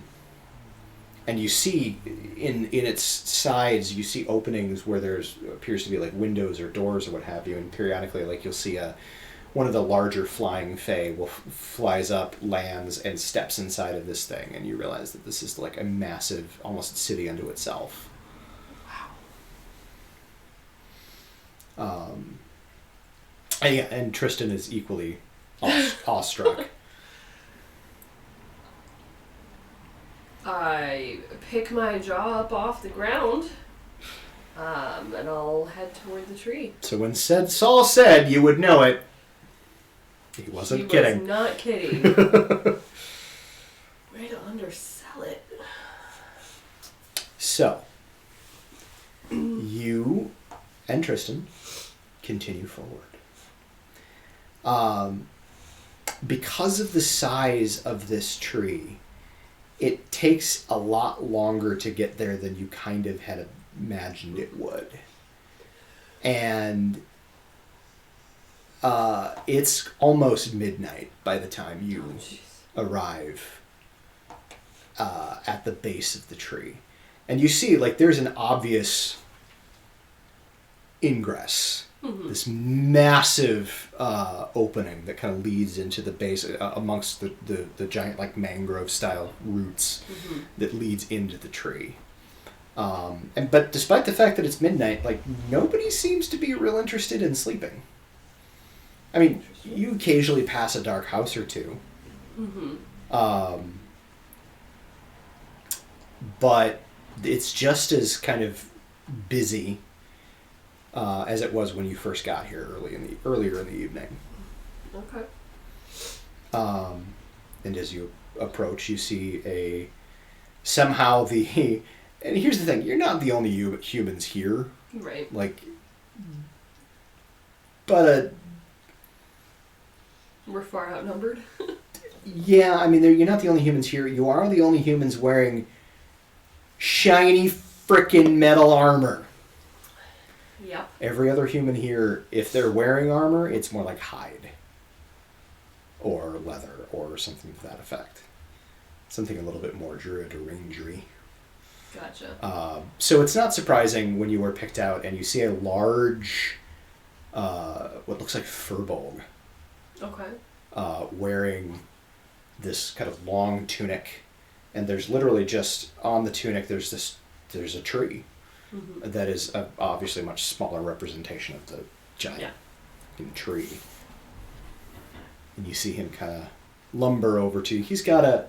you see in its sides, you see openings where there's appears to be like windows or doors or what have you, and periodically like you'll see one of the larger flying fae flies up, lands, and steps inside of this thing, and you realize that this is like a massive, almost city unto itself. Wow. And Tristan is equally awestruck. I pick my jaw up off the ground, and I'll head toward the tree. So when Saul said you would know it, he wasn't kidding. He was not kidding. Way to undersell it. So, you and Tristan continue forward. Because of the size of this tree, it takes a lot longer to get there than you kind of had imagined it would. And it's almost midnight by the time you arrive at the base of the tree. And you see, like, there's an obvious ingress. Mm-hmm. This massive opening that kind of leads into the base amongst the giant, like, mangrove-style roots Mm-hmm. that leads into the tree. But despite the fact that it's midnight, like, nobody seems to be real interested in sleeping. I mean, you occasionally pass a dark house or two. Mm-hmm. But it's just as kind of busy as it was when you first got here earlier in the evening. Okay. And as you approach, you see and here's the thing, you're not the only humans here. Right. Like, but we're far outnumbered. yeah, I mean, you're not the only humans here. You are the only humans wearing shiny frickin' metal armor. Yep. Every other human here, if they're wearing armor, it's more like hide. Or leather, or something to that effect. Something a little bit more druid or rangery. Gotcha. So it's not surprising when you were picked out and you see a large, what looks like furbolg. Okay. Wearing this kind of long tunic. And there's literally just, on the tunic, there's a tree. Mm-hmm. That is obviously a much smaller representation of the giant tree. And you see him kind of lumber over to you. He's got a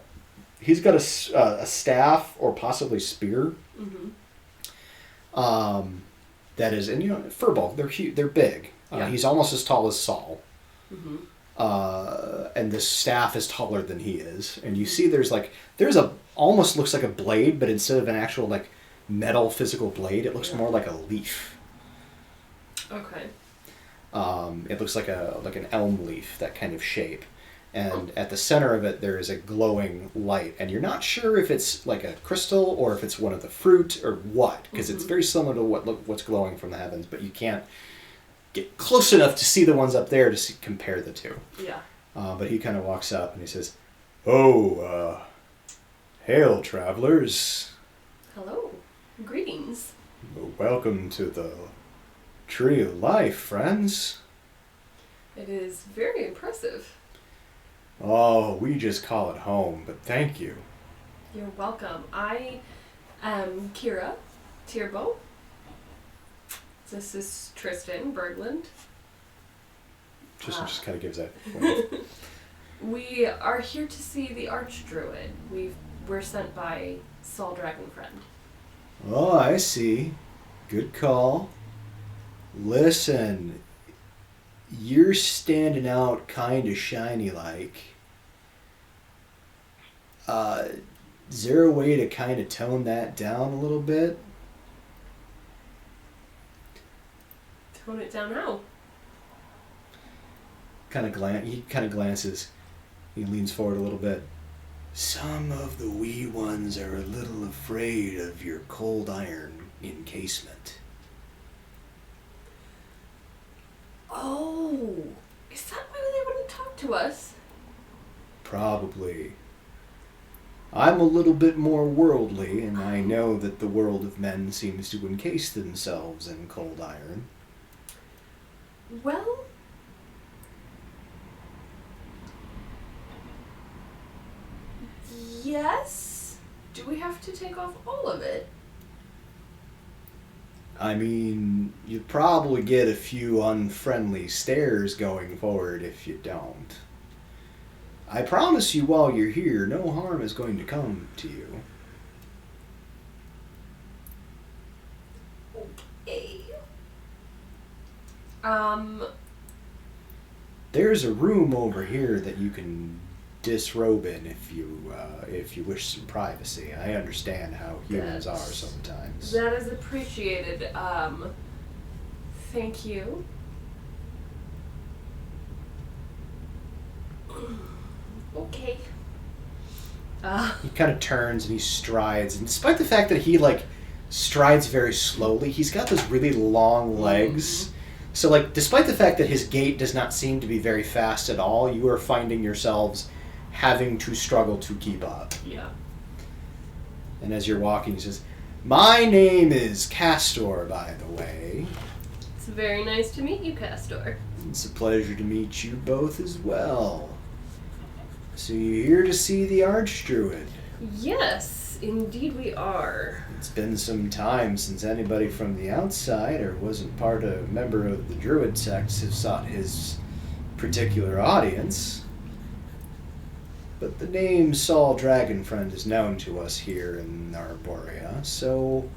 staff or possibly spear. Mm-hmm. That is, and furbolg, they're big. He's almost as tall as Saul. Mm-hmm. And this staff is taller than he is. And you see there's almost looks like a blade, but instead of an actual like metal physical blade, it looks more like a leaf. Okay. It looks like an elm leaf, that kind of shape. And at the center of it, there is a glowing light. And you're not sure if it's like a crystal or if it's one of the fruit or what, because it's very similar to what's glowing from the heavens, but you can't get close enough to see the ones up there to compare the two. Yeah. But he kind of walks up and he says, "Oh, hail, travelers. Hello. Greetings. Welcome to the Tree of Life, friends." It is very impressive. "Oh, we just call it home, but thank you." You're welcome. I am Kira Tierbo. This is Tristan Bergland. Tristan just kind of gives that. We are here to see the Archdruid. We're sent by Saul Dragonfriend. "Oh, I see. Good call. Listen, you're standing out kind of shiny like. Is there a way to kind of tone that down a little bit?" Tone it down how? He kind of glances. He leans forward a little bit. "Some of the wee ones are a little afraid of your cold iron encasement." Oh, is that why they wouldn't talk to us? "Probably. I'm a little bit more worldly, and I know that the world of men seems to encase themselves in cold iron." Well, yes. Do we have to take off all of it? I mean, you'd probably get a few unfriendly stares going forward if you don't. I promise you while you're here, no harm is going to come to you. Okay. There's a room over here that you can disrobe in if you wish some privacy. I understand how humans are sometimes. That is appreciated. Thank you. Okay. He kind of turns and he strides, and despite the fact that he like strides very slowly. He's got those really long legs. So, like, despite the fact that his gait does not seem to be very fast at all, you are finding yourselves having to struggle to keep up. Yeah. And as you're walking, he says, "My name is Castor, by the way. It's very nice to meet you, Castor. It's a pleasure to meet you both as well. So you're here to see the Archdruid? Yes, indeed we are. It's been some time since anybody from the outside or wasn't a member of the Druid sects has sought his particular audience. But the name Saul Dragonfriend is known to us here in Arborea, so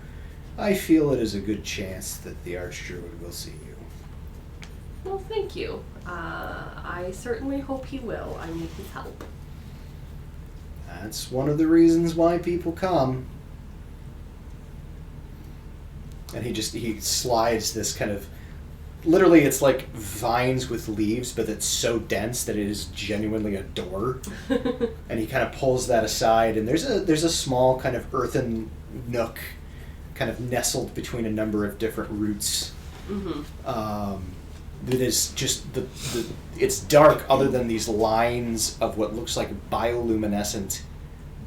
I feel it is a good chance that the Archdruid will see you." Well, thank you. I certainly hope he will. I need his help. That's one of the reasons why people come. And he slides this kind of, literally it's like vines with leaves, but it's so dense that it is genuinely a door. And he kind of pulls that aside, and there's a small kind of earthen nook kind of nestled between a number of different roots. That is just it's dark other than these lines of what looks like bioluminescent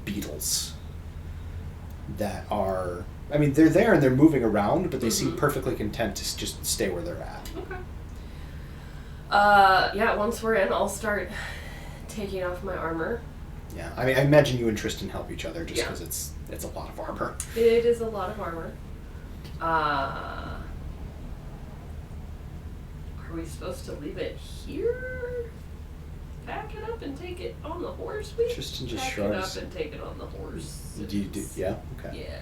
beetles that are, I mean, they're there and they're moving around, but they seem perfectly content to just stay where they're at. Okay. Yeah, once we're in, I'll start taking off my armor. Yeah, I mean, I imagine you and Tristan help each other just because it's a lot of armor. It is a lot of armor. Are we supposed to leave it here? Pack it up and take it on the horse? Tristan just pack shrugs. it up and take it on the horse. Yeah? Okay. Yeah.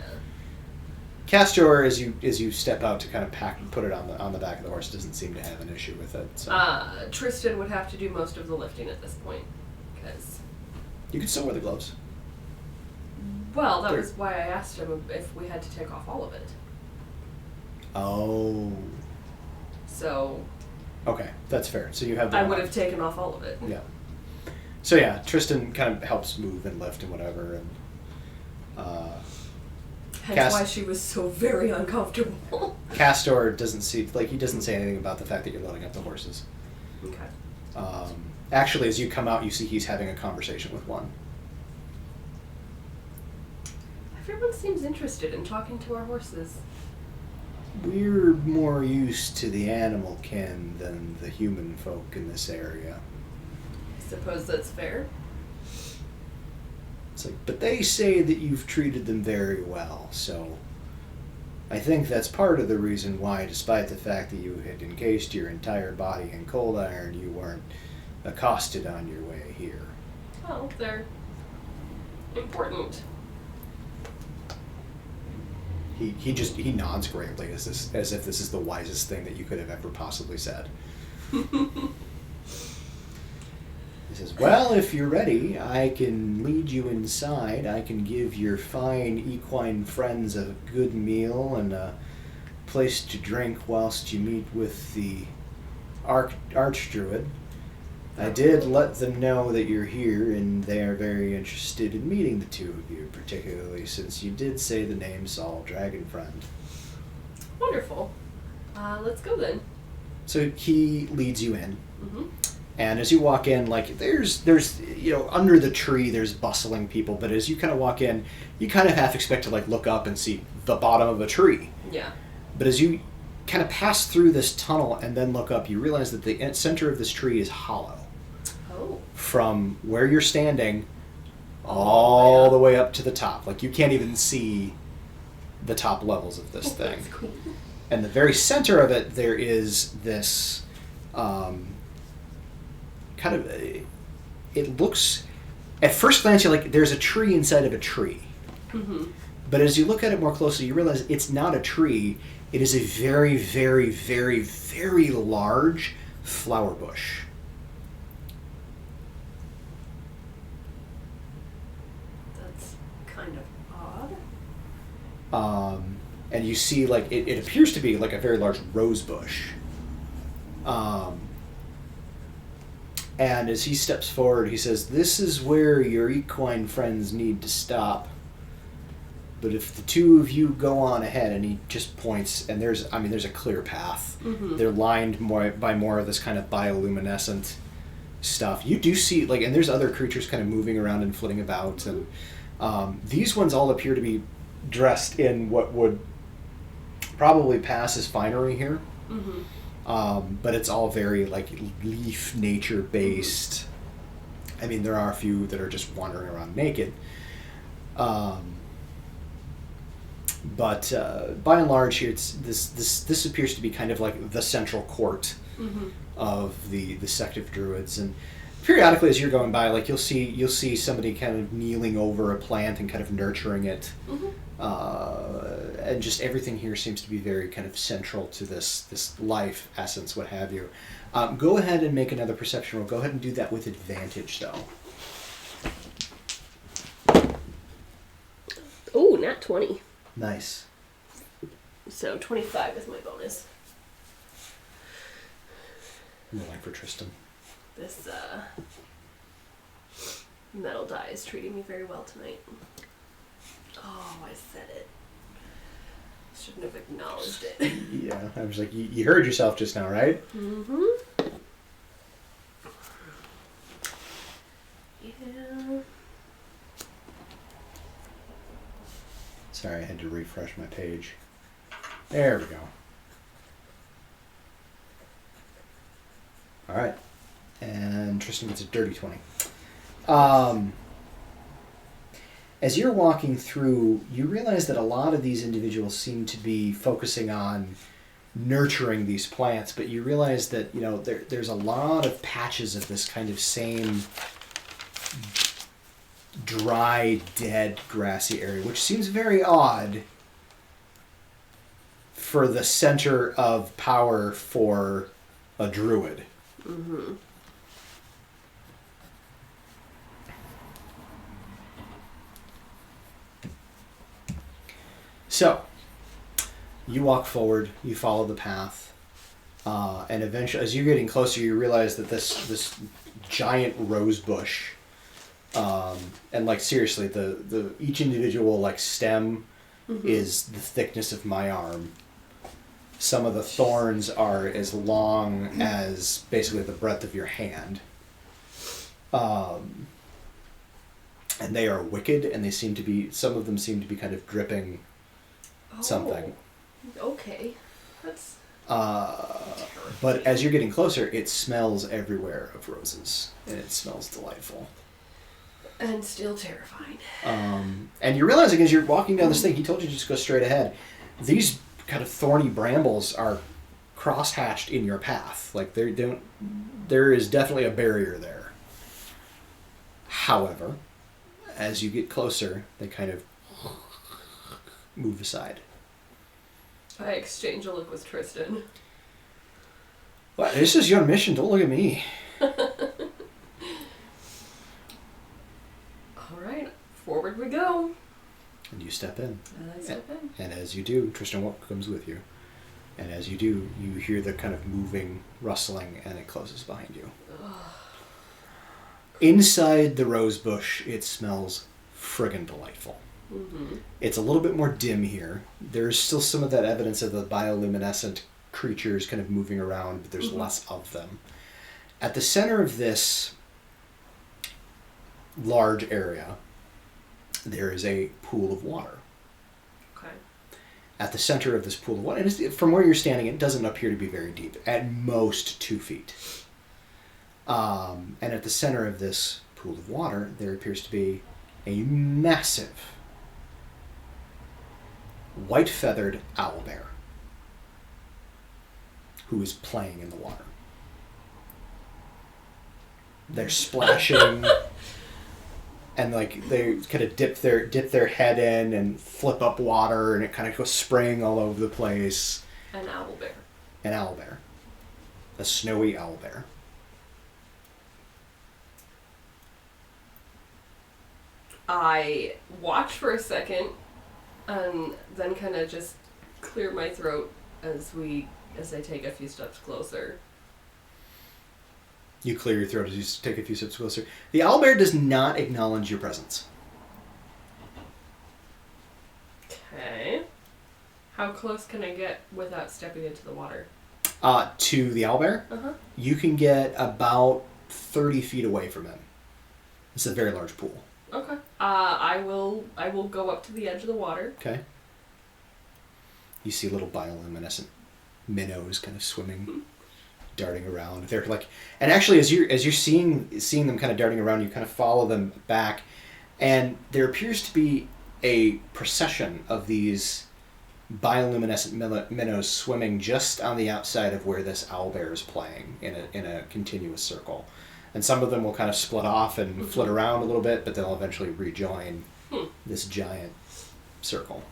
Castor, as you step out to kind of pack and put it on the back of the horse, doesn't seem to have an issue with it. So. Tristan would have to do most of the lifting at this point, because... You could still wear the gloves. Well, that was why I asked him if we had to take off all of it. Oh. So... Okay, that's fair. So you have the I would have taken off all of it. Yeah. So yeah, Tristan kind of helps move and lift and whatever, and hence why she was so very uncomfortable. Castor doesn't say anything about the fact that you're loading up the horses. Okay. Actually, as you come out, you see he's having a conversation with one. Everyone seems interested in talking to our horses. We're more used to the animal kin than the human folk in this area. I suppose that's fair. It's like, but they say that you've treated them very well, so I think that's part of the reason why, despite the fact that you had encased your entire body in cold iron, you weren't accosted on your way here. Well, they're important. He nods gravely as if this is the wisest thing that you could have ever possibly said. He says, "Well, if you're ready, I can lead you inside. I can give your fine equine friends a good meal and a place to drink whilst you meet with the Archdruid. I did let them know that you're here, and they are very interested in meeting the two of you, particularly since you did say the name Saul Dragonfriend." Wonderful. Let's go then. So he leads you in. Mm-hmm. And as you walk in, like, there's under the tree there's bustling people, but as you kind of walk in, you kind of half expect to, like, look up and see the bottom of a tree. Yeah. But as you kind of pass through this tunnel and then look up, you realize that the center of this tree is hollow. Oh. From where you're standing all the way up to the top. Like, you can't even see the top levels of this thing. That's cool. And the very center of it, there is this kind of, it looks, at first glance, you're like, there's a tree inside of a tree. Mm-hmm. But as you look at it more closely, you realize it's not a tree. It is a very, very, very, very large flower bush. That's kind of odd. And you see, like, it appears to be like a very large rose bush. And as he steps forward, he says, "This is where your equine friends need to stop. But if the two of you go on ahead, and he just points, and there's a clear path. Mm-hmm. They're lined by more of this kind of bioluminescent stuff. You do see, like, and there's other creatures kind of moving around and flitting about, and these ones all appear to be dressed in what would probably pass as finery here. Mm-hmm. But it's all very, like, leaf nature based. I mean, there are a few that are just wandering around naked. But by and large, here it's this appears to be kind of like the central court Mm-hmm. of the sect of druids, and periodically as you're going by, like you'll see somebody kind of kneeling over a plant and kind of nurturing it, and just everything here seems to be very kind of central to this life essence, what have you. Go ahead and make another perception roll. Go ahead and do that with advantage, though. Oh, nat 20. Nice. So 25 is my bonus. Rolling for Tristan. This metal die is treating me very well tonight. Oh, I said it. Shouldn't have acknowledged it. Yeah, I was like, you heard yourself just now, right? Mm-hmm. Yeah. Sorry, I had to refresh my page. There we go. All right. And Tristan gets a dirty 20. As you're walking through, you realize that a lot of these individuals seem to be focusing on nurturing these plants, but you realize that, there's a lot of patches of this kind of same dry, dead, grassy area, which seems very odd for the center of power for a druid. Mm-hmm. So, you walk forward, you follow the path, and eventually, as you're getting closer, you realize that this giant rose bush, and like seriously, the each individual like stem is the thickness of my arm. Some of the thorns are as long as basically the breadth of your hand. And they are wicked, and some of them seem to be kind of dripping something. Okay. That's But as you're getting closer, it smells everywhere of roses, and it smells delightful. And still terrifying. And you're realizing as you're walking down this thing, he told you to just go straight ahead. These kind of thorny brambles are cross-hatched in your path. Like there is definitely a barrier there. However, as you get closer, they kind of move aside. I exchange a look with Tristan. Well, this is your mission. Don't look at me. Alright, forward we go. And you step in. And I step in. And as you do, Tristan comes with you. And as you do, you hear the kind of moving, rustling, and it closes behind you. Ugh. Inside the rose bush, it smells friggin' delightful. Mm-hmm. It's a little bit more dim here. There's still some of that evidence of the bioluminescent creatures kind of moving around, but there's less of them. At the center of this large area, there is a pool of water. Okay. At the center of this pool of water, and from where you're standing, it doesn't appear to be very deep. At most 2 feet. And at the center of this pool of water, there appears to be a massive white-feathered owlbear who is playing in the water. They're splashing, and like they kind of dip their head in and flip up water, and it kind of goes spraying all over the place. An owlbear. An owlbear, a snowy owlbear. I watch for a second, and then kind of just clear my throat as I take a few steps closer. You clear your throat as you take a few steps closer. The owlbear does not acknowledge your presence. How close can I get without stepping into the water? To the owlbear, you can get about 30 feet away from him. It's a very large pool. Okay. I will go up to the edge of the water. Okay. You see little bioluminescent minnows kind of swimming, darting around. They're like, and actually, as you're seeing them kind of darting around, you kind of follow them back, and there appears to be a procession of these bioluminescent minnows swimming just on the outside of where this owlbear is playing in a continuous circle. And some of them will kind of split off and flit around a little bit, but they'll eventually rejoin this giant circle.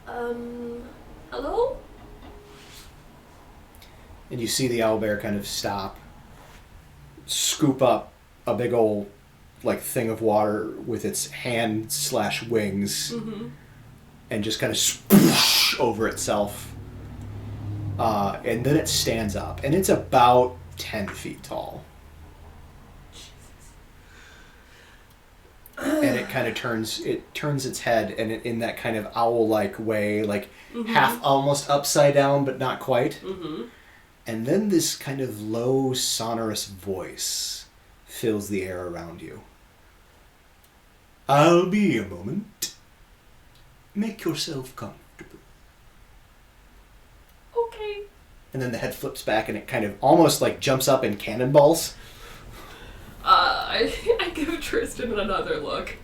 Hello? And you see the owlbear kind of stop, scoop up a big old thing of water with its hand/wings, and just kind of swoosh over itself. And then it stands up, and it's about 10 feet tall. Jesus. And it kind of turns its head, and in that kind of owl-like way, half almost upside down, but not quite. And then this kind of low, sonorous voice fills the air around you. I'll be a moment. Make yourself comfortable. Okay. And then the head flips back, and it kind of almost jumps up in cannonballs. I give Tristan another look.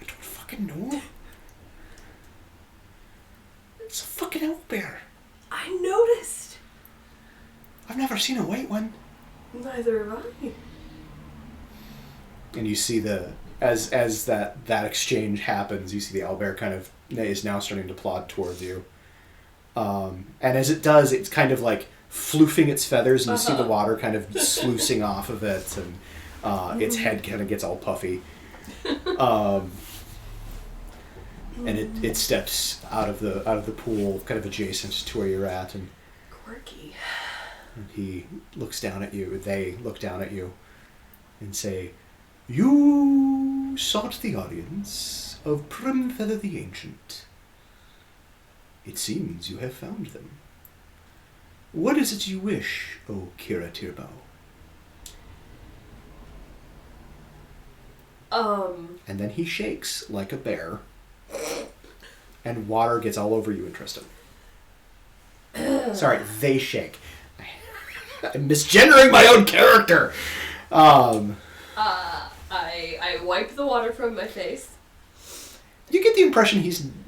I don't fucking know. It's a fucking owlbear. I noticed. I've never seen a white one. Neither have I. And you see as that exchange happens, you see the owlbear kind of is now starting to plod towards you. And as it does, it's kind of floofing its feathers, and you see the water kind of sluicing off of it, and its head kind of gets all puffy. And it steps out of the pool, kind of adjacent to where you're at, and quirky. And he looks down at you. They look down at you, and say, "You sought the audience of Primfeather the Ancient. It seems you have found them. What is it you wish, O Kira Tirbow?" And then he shakes like a bear, and water gets all over you and Tristan. Sorry, they shake. I'm misgendering my own character. I wipe the water from my face. You get the impression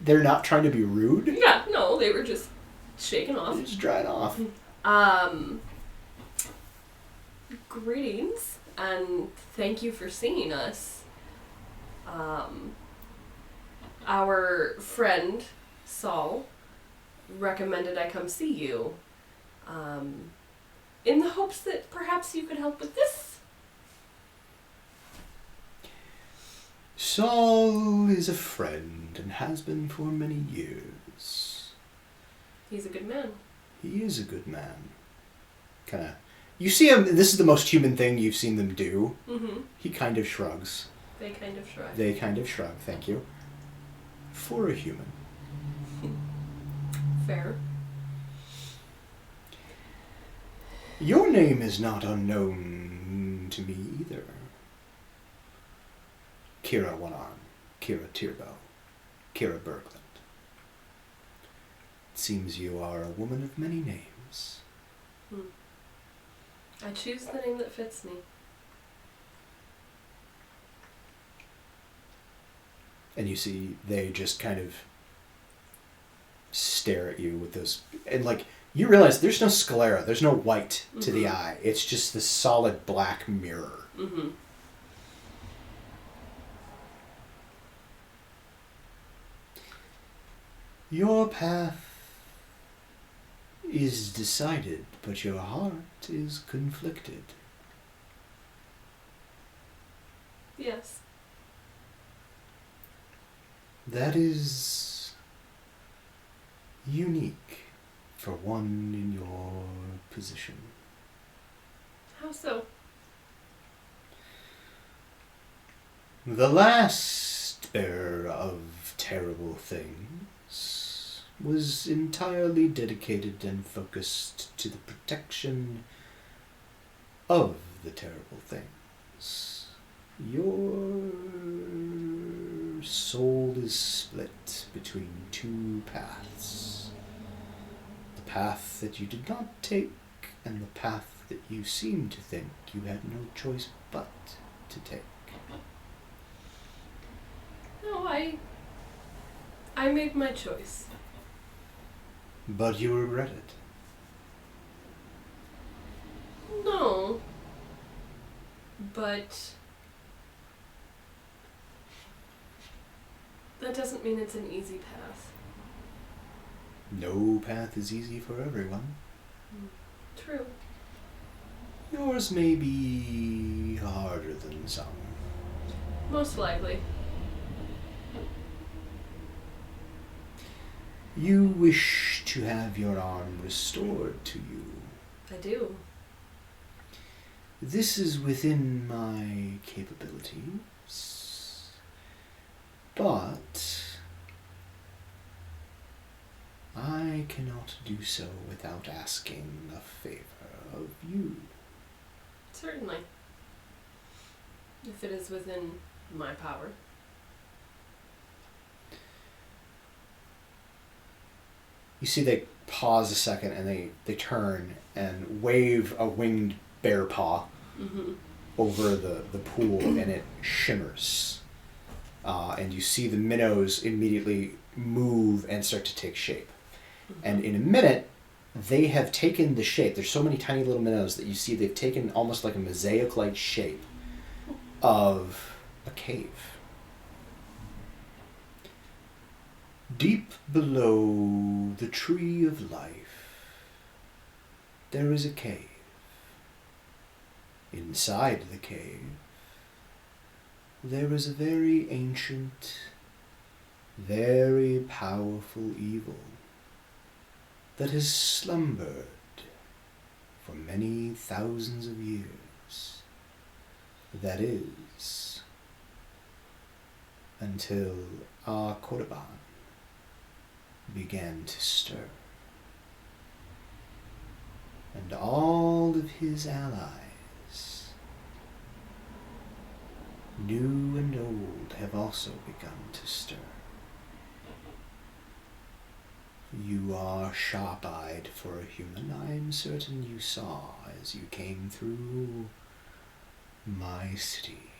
they're not trying to be rude. Yeah, no, they were just shaking off. They're just drying off. Greetings, and thank you for seeing us. Our friend, Saul, recommended I come see you, in the hopes that perhaps you could help with this. Saul is a friend and has been for many years. He's a good man. He is a good man. You see him, this is the most human thing you've seen them do. He kind of shrugs. They kind of shrug. They kind of shrug, thank you. For a human. Fair. Your name is not unknown to me either. Kira One-Arm, Kira Tirbow, Kira Bergland. It seems you are a woman of many names. I choose the name that fits me. And you see they just kind of stare at you with those, and you realize there's no sclera, there's no white to the eye. It's just this solid black mirror. Your path is decided, but your heart is conflicted. Yes. That is unique for one in your position. How so? The last bearer of terrible things was entirely dedicated and focused to the protection of the terrible things. Your soul is split between two paths. The path that you did not take and the path that you seem to think you had no choice but to take. No, I made my choice. But you regret it. No. But that doesn't mean it's an easy path. No path is easy for everyone. True. Yours may be harder than some. Most likely. You wish to have your arm restored to you. I do. This is within my capabilities, but I cannot do so without asking a favor of you. Certainly. If it is within my power. You see they pause a second and they turn and wave a winged bear paw over the pool, and it shimmers. And you see the minnows immediately move and start to take shape. And in a minute, they have taken the shape. There's so many tiny little minnows that you see they've taken almost like a mosaic-like shape of a cave. Deep below the tree of life, there is a cave. Inside the cave, there is a very ancient, very powerful evil that has slumbered for many thousands of years. That is, until our Korban began to stir. And all of his allies, new and old, have also begun to stir. You are sharp-eyed for a human. I am certain you saw as you came through my city.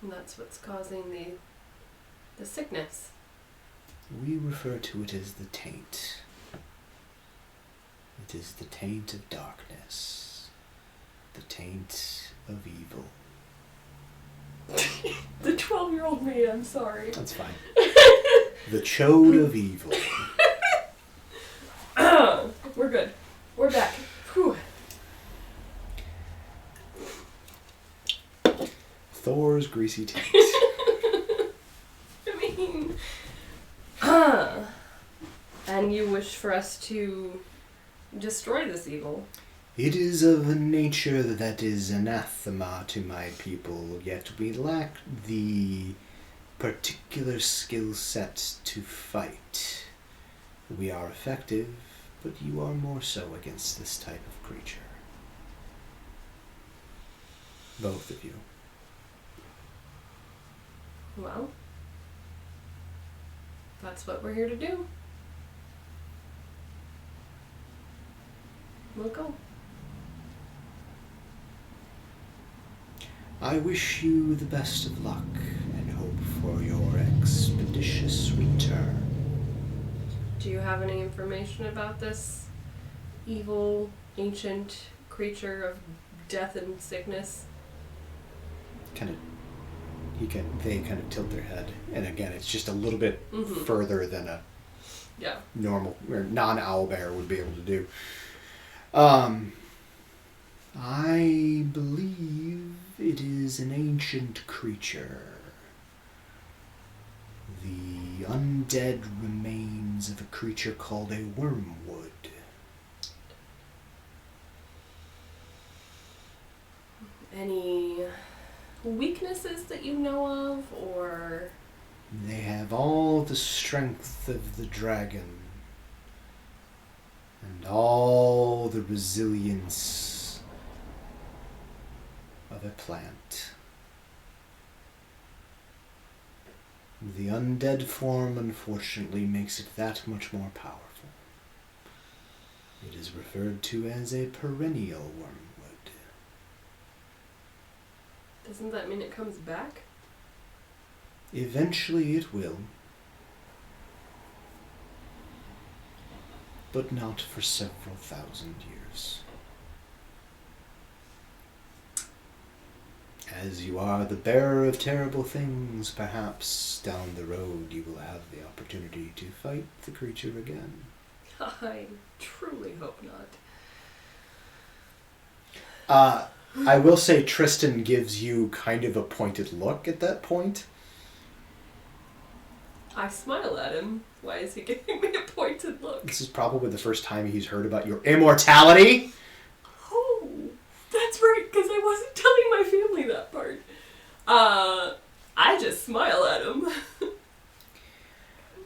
And that's what's causing the sickness. We refer to it as the taint. It is the taint of darkness, the taint of evil. The 12-year-old me, I'm sorry. That's fine. The chode of evil. We're good. We're back. Whew. Thor's greasy taint. I mean... And you wish for us to destroy this evil. It is of a nature that is anathema to my people, yet we lack the particular skill set to fight. We are effective, but you are more so against this type of creature. Both of you. Well, that's what we're here to do. We'll go. I wish you the best of luck and hope for your expeditious return. Do you have any information about this evil, ancient creature of death and sickness? They kind of tilt their head, and again, it's just a little bit further than a normal or non-owl bear would be able to do. I believe it is an ancient creature. The undead remains of a creature called a wormwood. Any weaknesses that you know of, or They have all the strength of the dragon and all the resilience of a plant. The undead form, unfortunately, makes it that much more powerful. It is referred to as a perennial wormwood. Doesn't that mean it comes back? Eventually it will. But not for several thousand years. As you are the bearer of terrible things, perhaps down the road you will have the opportunity to fight the creature again. I truly hope not. I will say Tristan gives you kind of a pointed look at that point. I smile at him. Why is he giving me a pointed look? This is probably the first time he's heard about your immortality. Oh, that's right, because I wasn't telling my family that part. I just smile at him.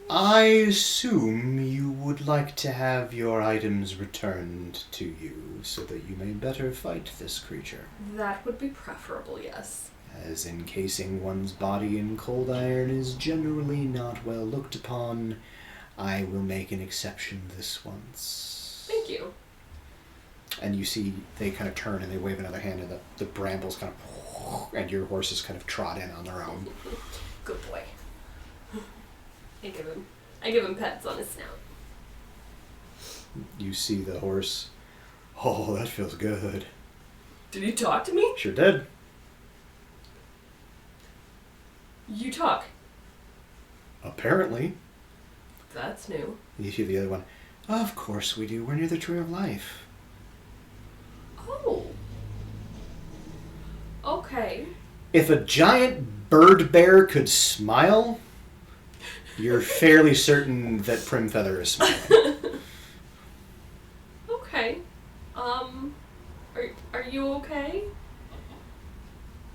I assume you would like to have your items returned to you so that you may better fight this creature. That would be preferable, yes. As encasing one's body in cold iron is generally not well looked upon, I will make an exception this once. Thank you. And you see they kind of turn and they wave another hand and the brambles kind of, and your horses kind of trot in on their own. Good boy. I give him pets on his snout. You see the horse. Oh, that feels good. Did he talk to me? Sure did. You talk. Apparently. That's new. You see the other one. Of course we do. We're near the Tree of Life. Oh. Okay. If a giant bird bear could smile, you're fairly certain that Primfeather is smiling. Okay. Are you okay?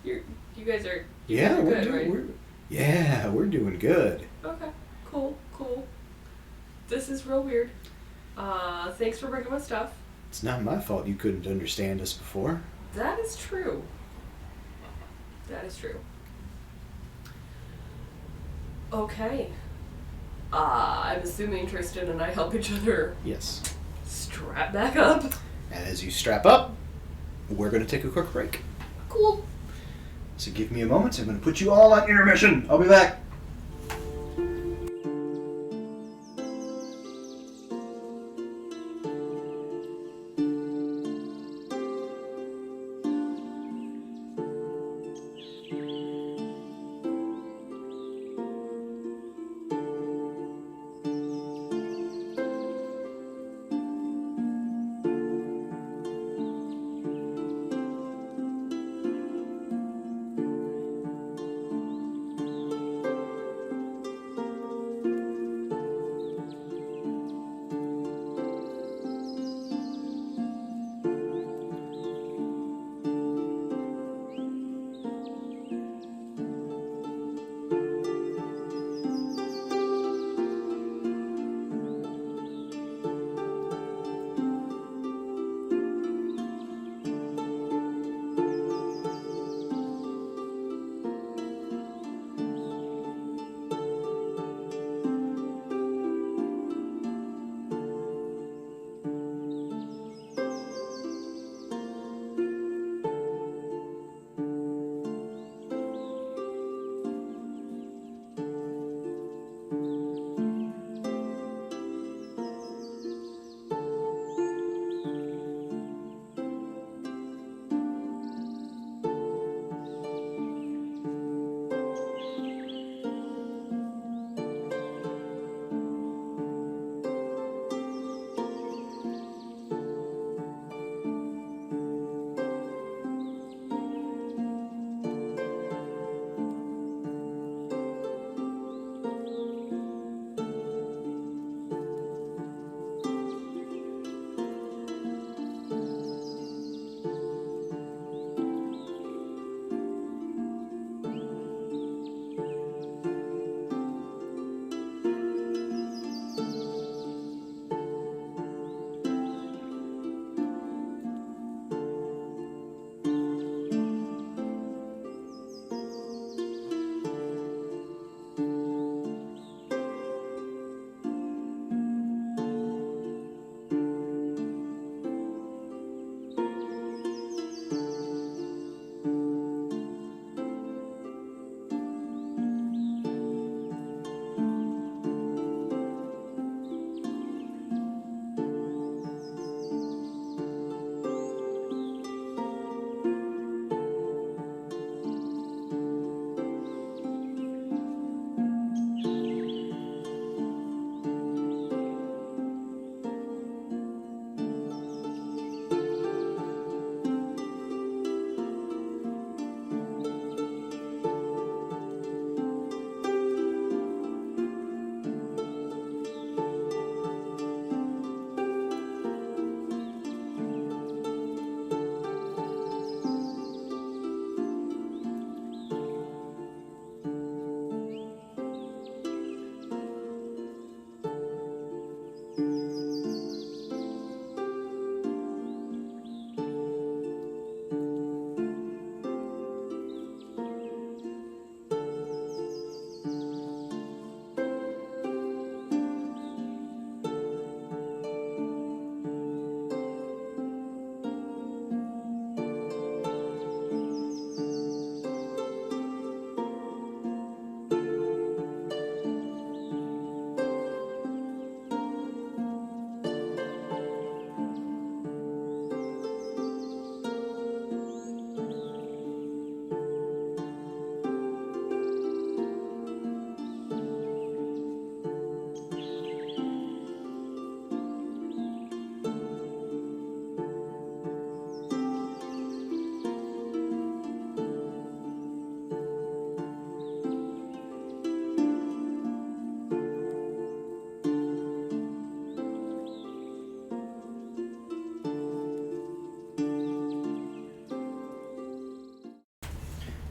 You guys are Yeah, good, we're doing. right? We're doing good. Okay. Cool. This is real weird. Thanks for bringing my stuff. It's not my fault you couldn't understand us before. That is true. Okay. I'm assuming Tristan and I help each other Yes. strap back up. And as you strap up, we're going to take a quick break. Cool. So give me a moment. I'm going to put you all on intermission. I'll be back.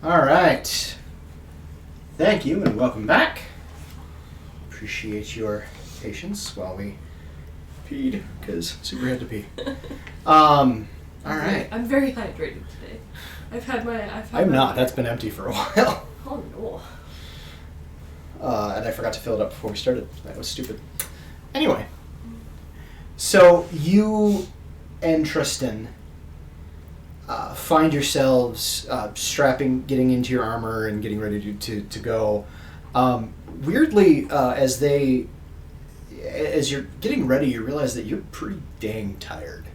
All right. Thank you and welcome back. Appreciate your patience while we peed, because Super had to pee. All right. I'm very hydrated today. I'm not. That's been empty for a while. Oh no. And I forgot to fill it up before we started. That was stupid. Anyway. So you and Tristan find yourselves getting into your armor and getting ready to go. Weirdly, as you're getting ready, you realize that you're pretty dang tired.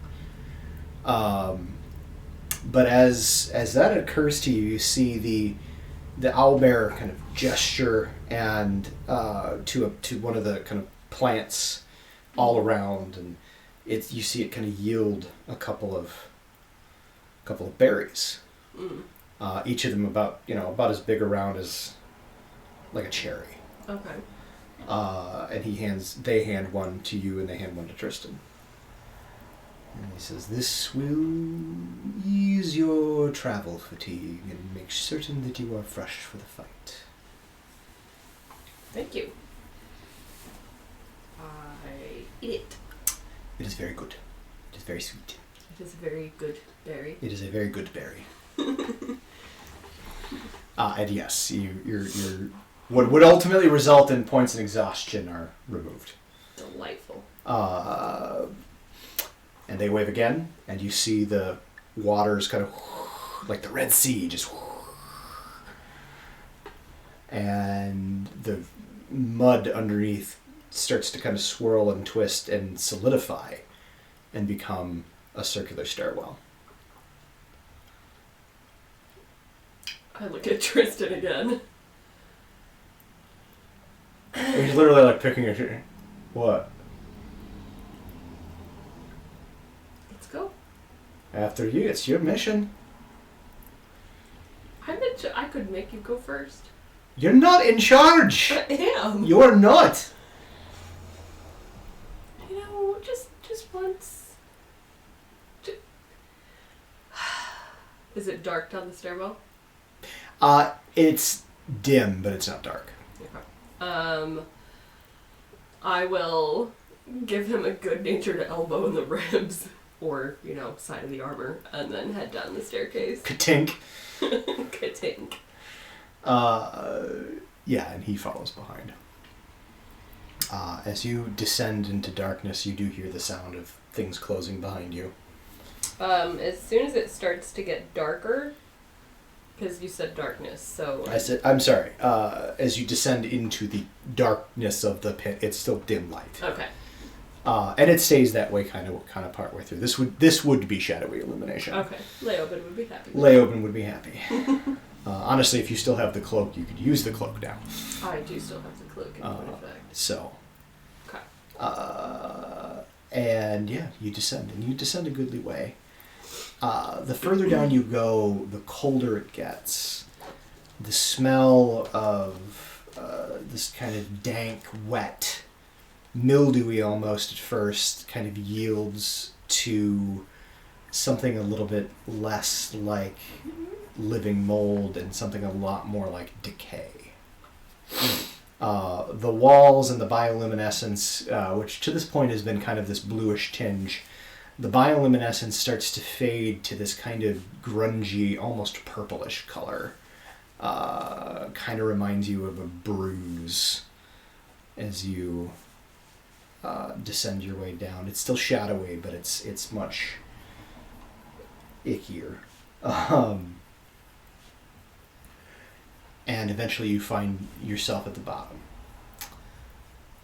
But as that occurs to you, you see the owlbear kind of gesture and to one of the kind of plants all around, and you see it kind of yield a couple of berries. Each of them about as big around as like a cherry. Okay. And they hand one to you and they hand one to Tristan. And he says, "This will ease your travel fatigue and make certain that you are fresh for the fight." Thank you. I eat it. It is very good. It is very sweet. It is a very good berry. It is a very good berry. And yes, your what would ultimately result in points in exhaustion are removed. Delightful. And they wave again, and you see the waters kind of like the Red Sea, just, and the mud underneath starts to kind of swirl and twist and solidify and become a circular stairwell. I look at Tristan again. He's literally like picking a tree. What? Let's go. After you, it's your mission. I could make you go first. You're not in charge. I am. You're not. Just once. Is it dark down the stairwell? It's dim, but it's not dark. Okay. I will give him a good-natured elbow in the ribs, or, side of the armor, and then head down the staircase. Ka-tink. Ka-tink. Yeah, and he follows behind. As you descend into darkness, you do hear the sound of things closing behind you. As soon as it starts to get darker, because you said darkness, so... I'm sorry. As you descend into the darkness of the pit, it's still dim light. Okay. And it stays that way kind of partway through. This would be shadowy illumination. Okay. Leoben would be happy. Leoben would be happy. Honestly, if you still have the cloak, you could use the cloak now. I do still have the cloak in effect. So. Okay. And yeah, you descend, and you descend a goodly way. The further down you go, the colder it gets. The smell of this kind of dank, wet, mildewy almost at first kind of yields to something a little bit less like living mold and something a lot more like decay. The walls and the bioluminescence, which to this point has been kind of this bluish tinge, the bioluminescence starts to fade to this kind of grungy, almost purplish color. Kind of reminds you of a bruise as you descend your way down. It's still shadowy, but it's much ickier. And eventually you find yourself at the bottom.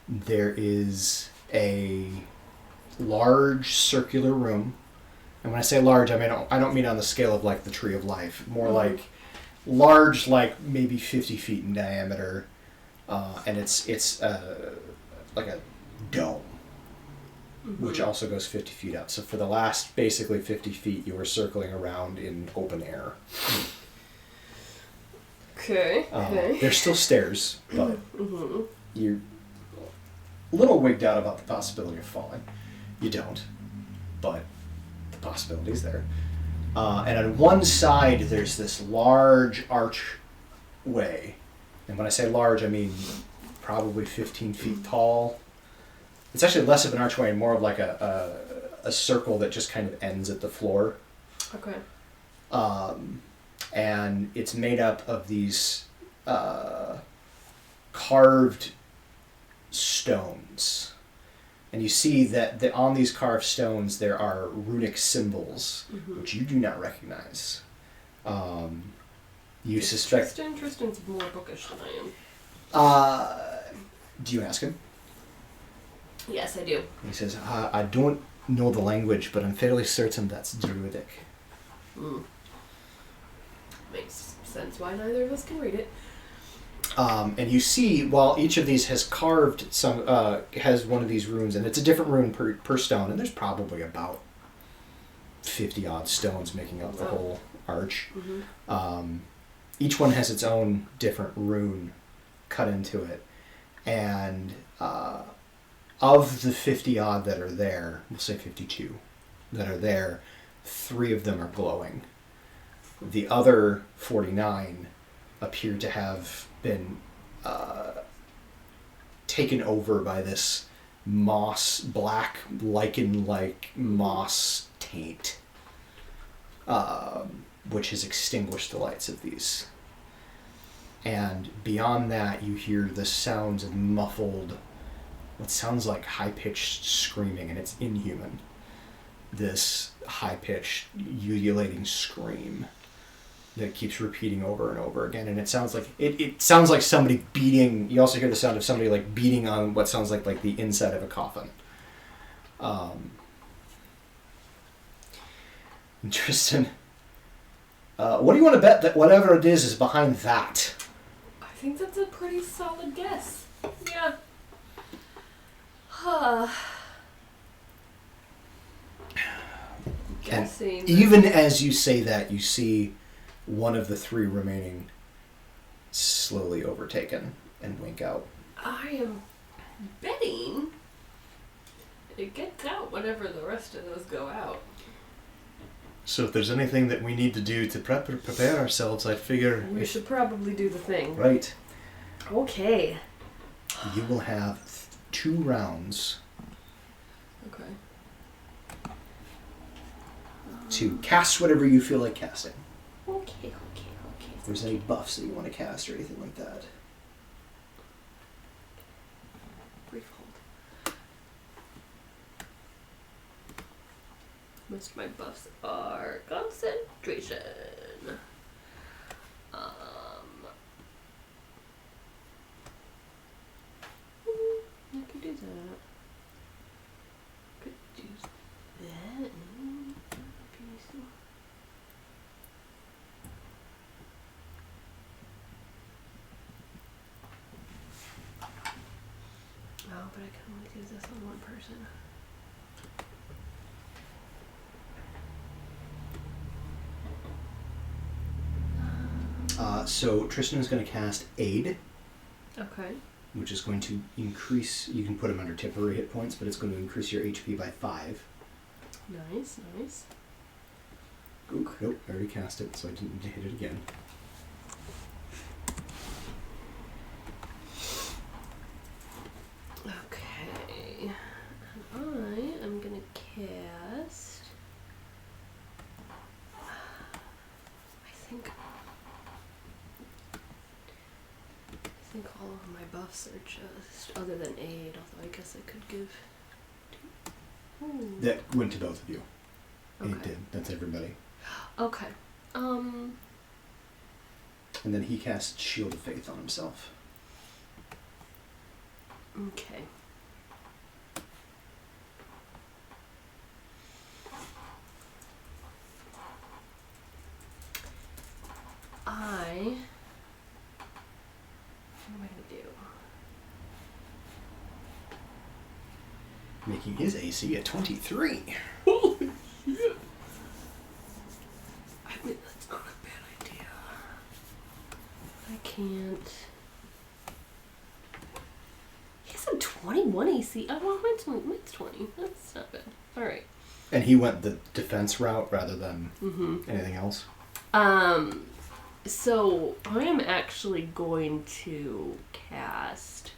There is a large circular room. And when I say large, I don't mean on the scale of like the Tree of Life. More like large, like maybe 50 feet in diameter. And it's like a dome, which also goes 50 feet up. So for the last basically 50 feet, you were circling around in open air. Okay. There's still stairs, but you're a little wigged out about the possibility of falling. You don't, but the possibility's there. And on one side, there's this large archway. And when I say large, I mean probably 15 feet tall. It's actually less of an archway and more of like a circle that just kind of ends at the floor. Okay. And it's made up of these carved stones. And you see that on these carved stones there are runic symbols, which you do not recognize. You suspect... Tristan's more bookish than I am. Do you ask him? Yes, I do. He says, I don't know the language, but I'm fairly certain that's Druidic. Makes sense why neither of us can read it. And you see, while each of these has carved some, has one of these runes, and it's a different rune per stone, and there's probably about 50 odd stones making up the whole arch. Each one has its own different rune cut into it, and of the 50 odd that are there, we'll say 52 that are there, 3 of them are glowing. The other 49 appear to have been taken over by this moss, black lichen-like moss taint, which has extinguished the lights of these. And beyond that, you hear the sounds of muffled, what sounds like high-pitched screaming, and it's inhuman. This high-pitched, ululating scream that keeps repeating over and over again, and it sounds like somebody beating. You also hear the sound of somebody like beating on what sounds like the inside of a coffin. Tristan, what do you want to bet that whatever it is behind that? I think that's a pretty solid guess. Yeah. Guessing. And even as you say that, you see one of the 3 remaining slowly overtaken and wink out. I am betting it gets out whenever the rest of those go out. So if there's anything that we need to do to prepare ourselves, I figure... We should probably do the thing. Right. Okay. You will have 2 rounds Okay. to cast whatever you feel like casting. Okay. If there's any buffs that you want to cast or anything like that. Brief hold. Most of my buffs are concentration. I could do that. Could do that. Oh, but I can only do this on one person. So Tristan is going to cast Aid. Okay. Which is going to increase, you can put them under temporary hit points, but it's going to increase your HP by 5. Nice. Ooh, nope, I already cast it, so I didn't need to hit it again. Okay. And I am going to cast... I think all of my buffs are just, other than aid, although I guess I could give... Ooh. That went to both of you. Okay. It did. That's everybody. Okay. And then he cast Shield of Faith on himself. Okay. What am I going to do? Making his AC a 23. Holy shit! I mean, that's not a bad idea. I can't... He has a 21 AC. Oh, well, mine's 20. That's not bad. Alright. And he went the defense route rather than anything else? So I am actually going to cast...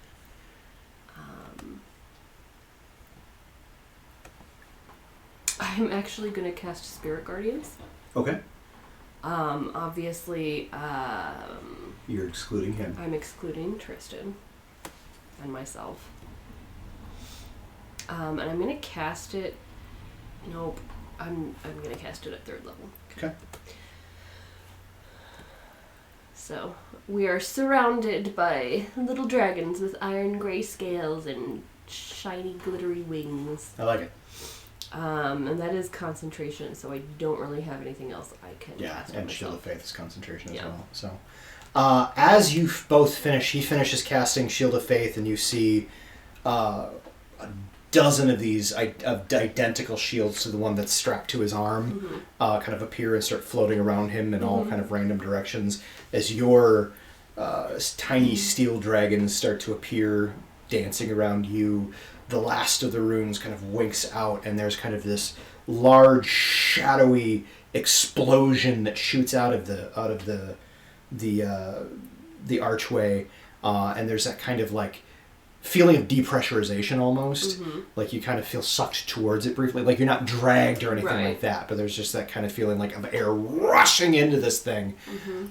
I'm actually going to cast Spirit Guardians. Okay. Obviously, You're excluding him. I'm excluding Tristan and myself. And I'm going to cast it... Nope. I'm going to cast it at 3rd level. Okay. So, we are surrounded by little dragons with iron gray scales and shiny glittery wings. I like it. And that is concentration, so I don't really have anything else I can cast on and myself. Shield of Faith is concentration as well. So, as you both finish, he finishes casting Shield of Faith, and you see a dozen of these identical shields to the one that's strapped to his arm kind of appear and start floating around him in all kind of random directions as your tiny steel dragons start to appear dancing around you. The last of the runes kind of winks out, and there's kind of this large, shadowy explosion that shoots out of the archway, and there's that kind of like feeling of depressurization almost. Like you kind of feel sucked towards it briefly. Like you're not dragged or anything like that, but there's just that kind of feeling like of air rushing into this thing,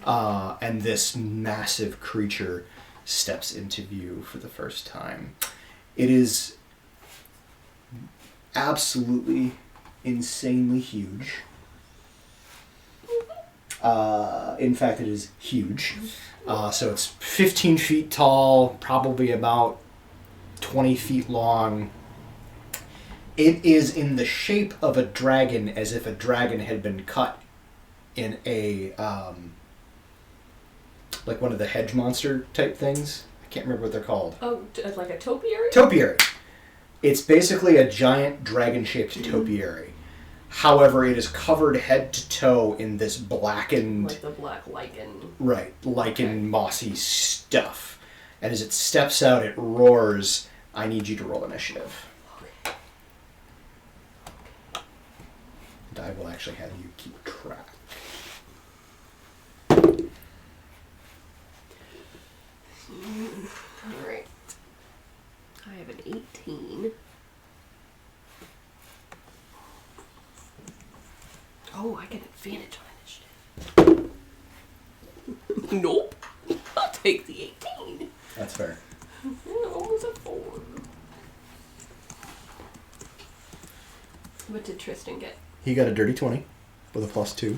and this massive creature steps into view for the first time. It is absolutely insanely huge. In fact, it is huge. So it's 15 feet tall, probably about 20 feet long. It is in the shape of a dragon, as if a dragon had been cut in a, like one of the hedge monster type things. I can't remember what they're called. Oh, like a topiary? Topiary. It's basically a giant dragon-shaped topiary. However, it is covered head to toe in this blackened... Like the black lichen. Right, lichen, mossy stuff. And as it steps out, it roars. I need you to roll initiative. Okay. And I will actually have you keep track. Alright. I have an 18. Oh, I get advantage on initiative. Nope. I'll take the 18. That's fair. Almost a 4. What did Tristan get? He got a dirty 20 with a +2.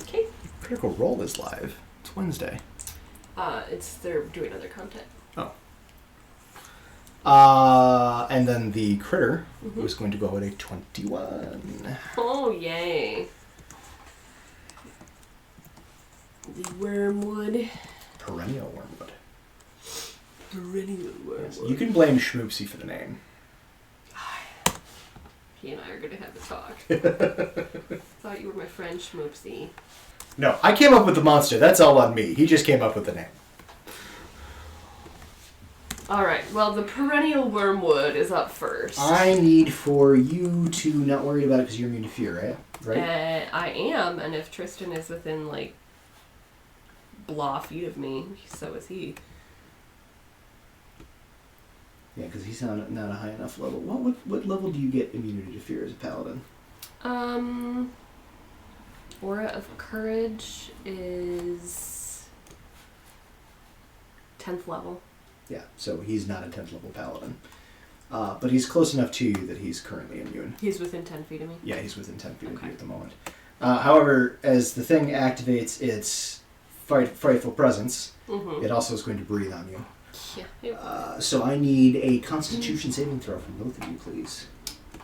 Okay. Critical Role is live. It's Wednesday. They're doing other content. Oh. And then the critter was going to go at a 21. Oh, yay. The wormwood. Perennial wormwood. Perennial wormwood. Yes. You can blame Schmoopsy for the name. He and I are going to have a talk. Thought you were my friend, Schmoopsy. No, I came up with the monster. That's all on me. He just came up with the name. Alright, well, the perennial wormwood is up first. I need for you to not worry about it because you're immune to fear, right? I am, and if Tristan is within, like, blah feet of me, so is he. Yeah, because he's not a high enough level. What level do you get immunity to fear as a paladin? Aura of Courage is 10th level. Yeah, so he's not a 10th level paladin. But he's close enough to you that he's currently immune. He's within 10 feet of me? Yeah, he's within 10 feet of you at the moment. However, as the thing activates its frightful presence, it also is going to breathe on you. Yeah. So I need a Constitution saving throw from both of you, please.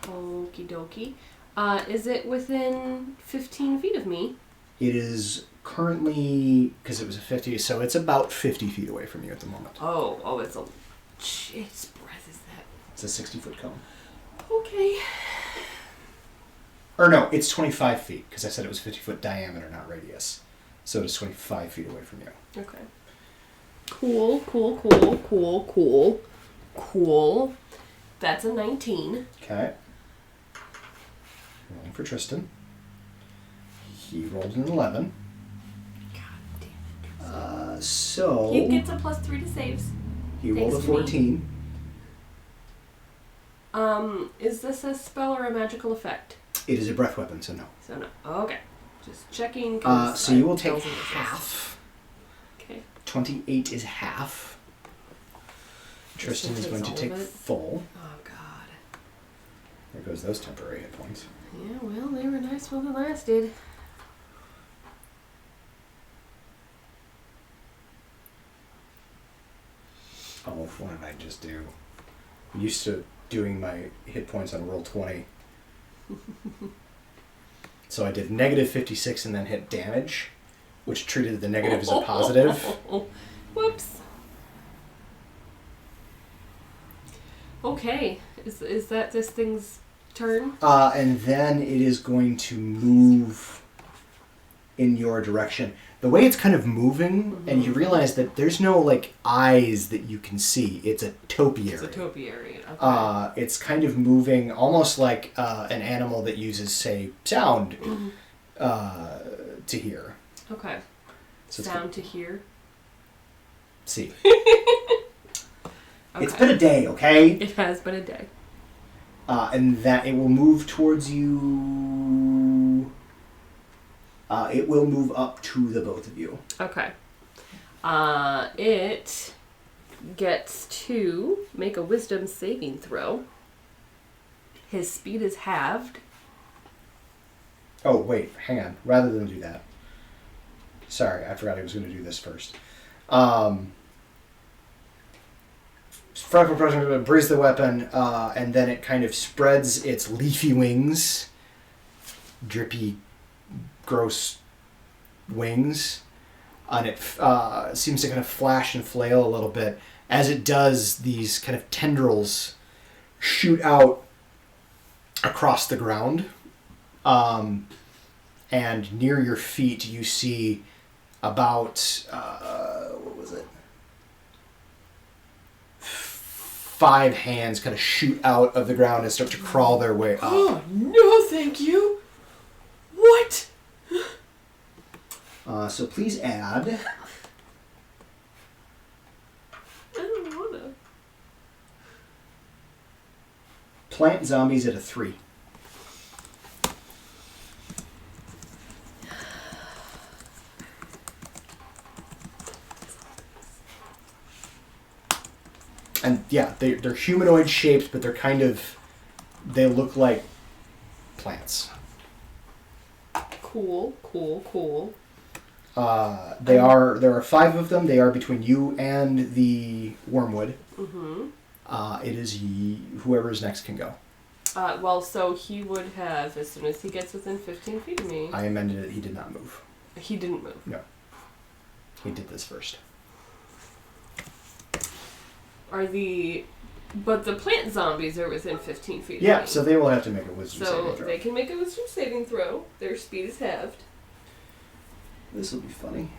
Okie dokie. Is it within 15 feet of me? It is currently, because it was a 50, so it's about 50 feet away from you at the moment. Oh, it's a... Its breath is that... It's a 60-foot cone. Okay. Or no, it's 25 feet, because I said it was 50-foot diameter, not radius. So it is 25 feet away from you. Okay. Cool. That's a 19. Okay. Rolling for Tristan. He rolled an 11. God damn it. So... He gets a +3 to saves. He rolled a 14. Is this a spell or a magical effect? It is a breath weapon, so no. So no. Okay. Just checking. So you will take half. Okay. 28 is half. Tristan is going to take full. Oh, God. There goes those temporary hit points. Yeah, well, they were nice while they lasted. Oh, what did I just do? I'm used to doing my hit points on roll 20. So I did negative 56 and then hit damage, which treated the negative as a positive. Whoops. Okay. Is that this thing's turn? And then it is going to move in your direction. The way it's kind of moving, and you realize that there's no, like, eyes that you can see. It's a topiary. It's a topiary. Okay. It's kind of moving almost like an animal that uses, say, sound to hear. Okay. So sound to hear? See. Okay. It's been a day, okay? It has been a day. And that it will move towards you. It will move up to the both of you. Okay. It gets to make a wisdom saving throw. His speed is halved. Oh, wait, hang on. Rather than do that. Sorry, I forgot I was going to do this first. Frightful Presence breathes the weapon, and then it kind of spreads its leafy wings, drippy, gross wings, and it seems to kind of flash and flail a little bit. As it does, these kind of tendrils shoot out across the ground, and near your feet you see about, what was it? 5 hands kind of shoot out of the ground and start to crawl their way up. Oh, no, thank you. What? So please add. I don't wanna. Plant zombies at a 3. And yeah, they're humanoid shaped, but they're kind of, they look like plants. Cool. There are 5 of them. They are between you and the wormwood. Mm-hmm. It is whoever is next can go. Well, so he would have, as soon as he gets within 15 feet of me. I amended it. He did not move. He didn't move. No. He did this first. But the plant zombies are within 15 feet of me. Yeah, so they will have to make a wisdom saving So throw. they can make a wisdom saving throw. Their speed is halved. This will be funny.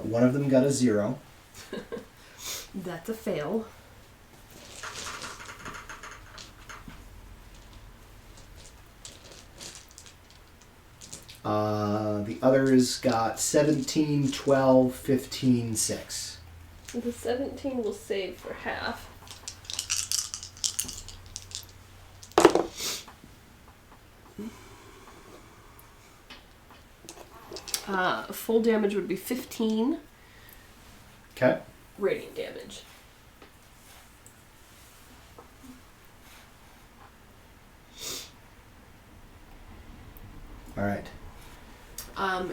One of them got a 0. That's a fail. The others got 17, 12, 15, 6. The 17 will save for half. Full damage would be 15 Okay. radiant damage. All right.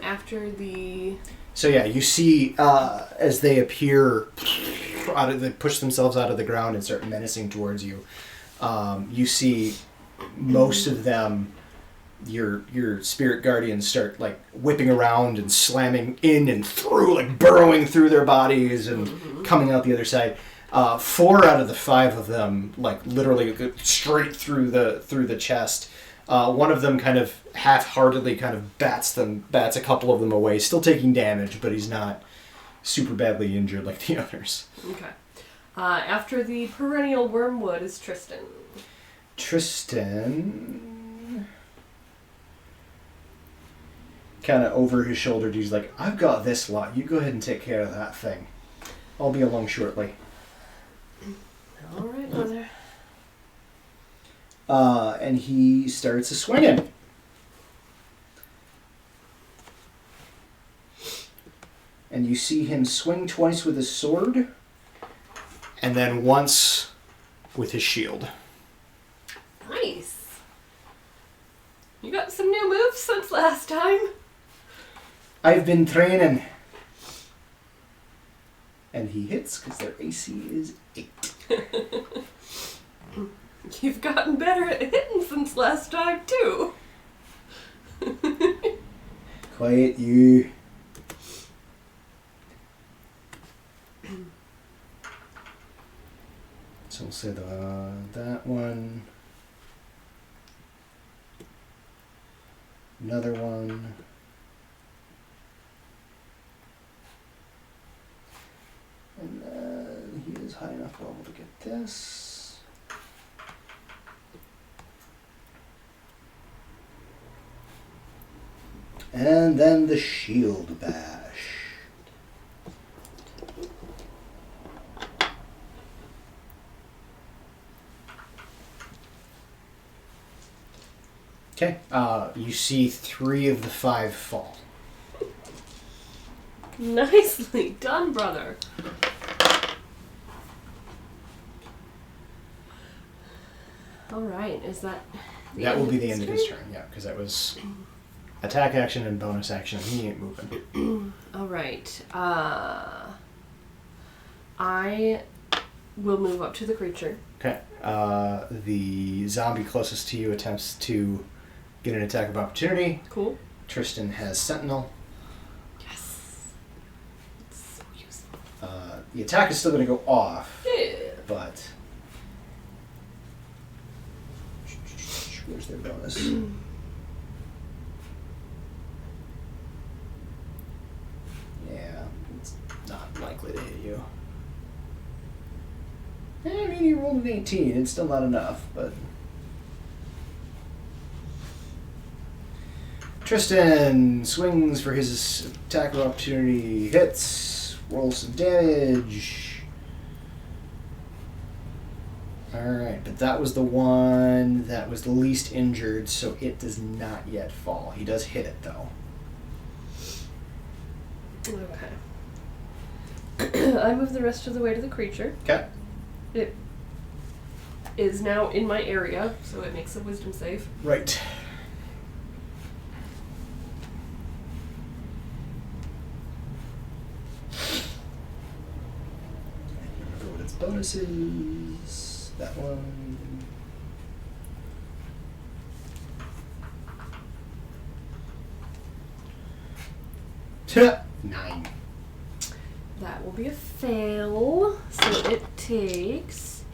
After the... So yeah, you see as they appear, they push themselves out of the ground and start menacing towards you. You see most of them, your spirit guardians start like whipping around and slamming in and through, like burrowing through their bodies and coming out the other side. 4 out of the 5 of them, like literally straight through the chest. One of them kind of half-heartedly kind of bats a couple of them away, still taking damage, but he's not super badly injured like the others. Okay. After the perennial wormwood is Tristan. Tristan, kind of over his shoulder, he's like, I've got this lot. You go ahead and take care of that thing. I'll be along shortly. All right, brother. And he starts a swinging. And you see him swing twice with his sword, and then once with his shield. Nice. You got some new moves since last time. I've been training. And he hits because their AC is 8. You've gotten better at hitting since last time, too. Quiet, you. So we'll say that one. Another one. And then he is high enough level to get this. And then the shield bash. Okay, you see 3 of the 5 fall. Nicely done, brother. All right, is that... That will be the end of his turn, yeah, because that was attack action and bonus action. He ain't moving. All right. I will move up to the creature. Okay. The zombie closest to you attempts to get an attack of opportunity. Cool. Tristan has Sentinel. Yes. It's so useful. The attack is still going to go off. Yeah. But... Where's their bonus? Yeah, it's not likely to hit you. I mean, you rolled an 18. It's still not enough, but... Tristan swings for his attack of opportunity. Hits. Rolls some damage. Alright, but that was the one that was the least injured, so it does not yet fall. He does hit it, though. Okay. I move the rest of the way to the creature. Okay. It is now in my area, so it makes a wisdom save. Right. Go with its bonuses. That one. Tuh. 9. That will be a fail, so it takes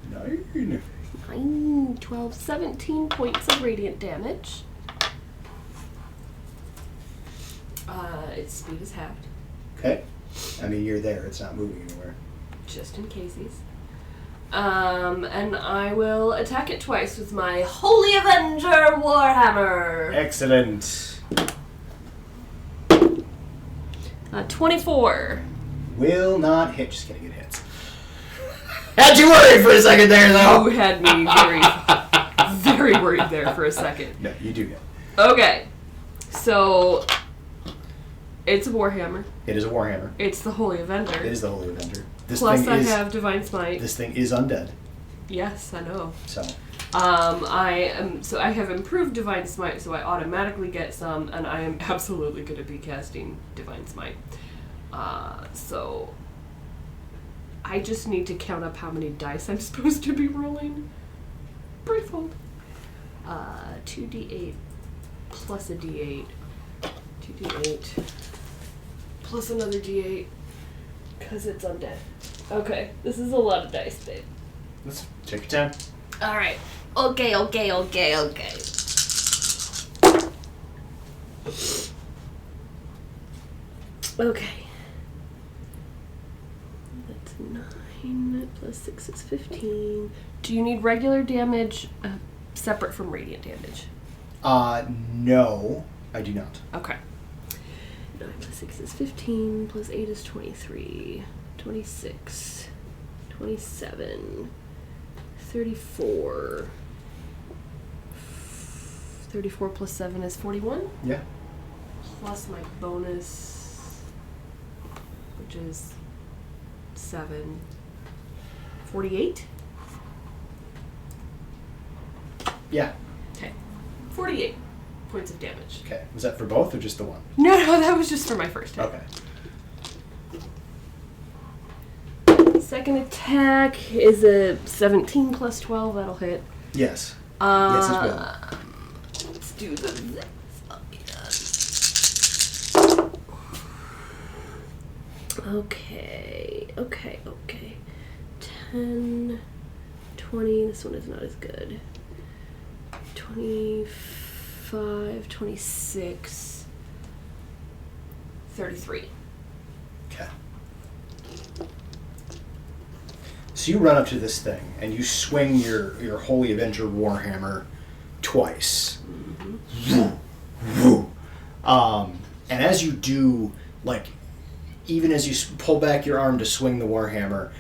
9. 9, 12, 17 points of radiant damage. Its speed is halved. Okay. I mean, you're there. It's not moving anywhere. Just in casies. And I will attack it twice with my Holy Avenger Warhammer. Excellent. 24. Will not hit. Just kidding, it hits. Had you worried for a second there, though? You had me very worried there for a second. No, you do hit. Okay. So, it's a Warhammer. It is a Warhammer. It's the Holy Avenger. It is the Holy Avenger. Plus, I have Divine Smite. This thing is undead. Yes, I know. So. I have improved Divine Smite, so I automatically get some, and I am absolutely going to be casting Divine Smite. So I just need to count up how many dice I'm supposed to be rolling. Briefhold. 2d8 plus a d8. 2d8 plus another d8, because it's undead. Okay, this is a lot of dice, babe. Let's take your time. Alright. Okay. Okay. That's 9 plus 6 is 15. Do you need regular damage separate from radiant damage? No, I do not. Okay. 9 plus 6 is 15, plus 8 is 23, 26, 27, 34. 34 plus 7 is 41? Yeah. Plus my bonus, which is 7. 48? Yeah. Okay. 48 points of damage. Okay. Was that for both or just the one? No, that was just for my first hit. Okay. Second attack is a 17 plus 12. That'll hit. Yes. Yes, it will. Let's do the... Okay. 10, 20. This one is not as good. 25, 26, 33. Okay. So you run up to this thing and you swing your Holy Avenger Warhammer twice. Mm-hmm. And as you do, like, even as you pull back your arm to swing the Warhammer,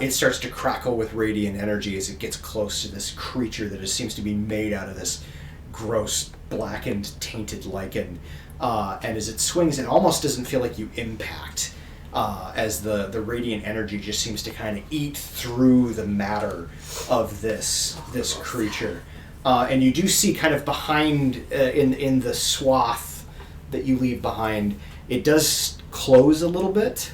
it starts to crackle with radiant energy as it gets close to this creature that seems to be made out of this gross, blackened, tainted lichen. And as it swings, it almost doesn't feel like you impact, as the radiant energy just seems to kind of eat through the matter of this creature. And you do see kind of behind, in the swath that you leave behind, it does close a little bit,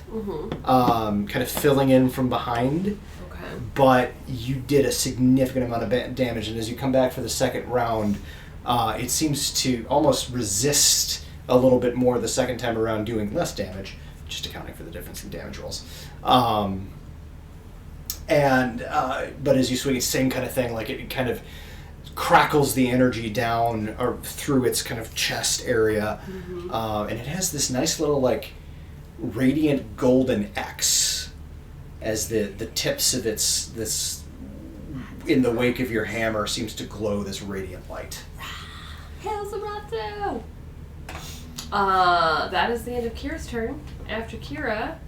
kind of filling in from behind. Okay. But you did a significant amount of damage, and as you come back for the second round, it seems to almost resist a little bit more the second time around, doing less damage, just accounting for the difference in damage rolls. But as you swing, same kind of thing, like it kind of crackles the energy down or through its kind of chest area, and it has this nice little like radiant golden X as the tips of this in the wake of your hammer seems to glow this radiant light. Hail Zerato! That is the end of Kira's turn. After Kira,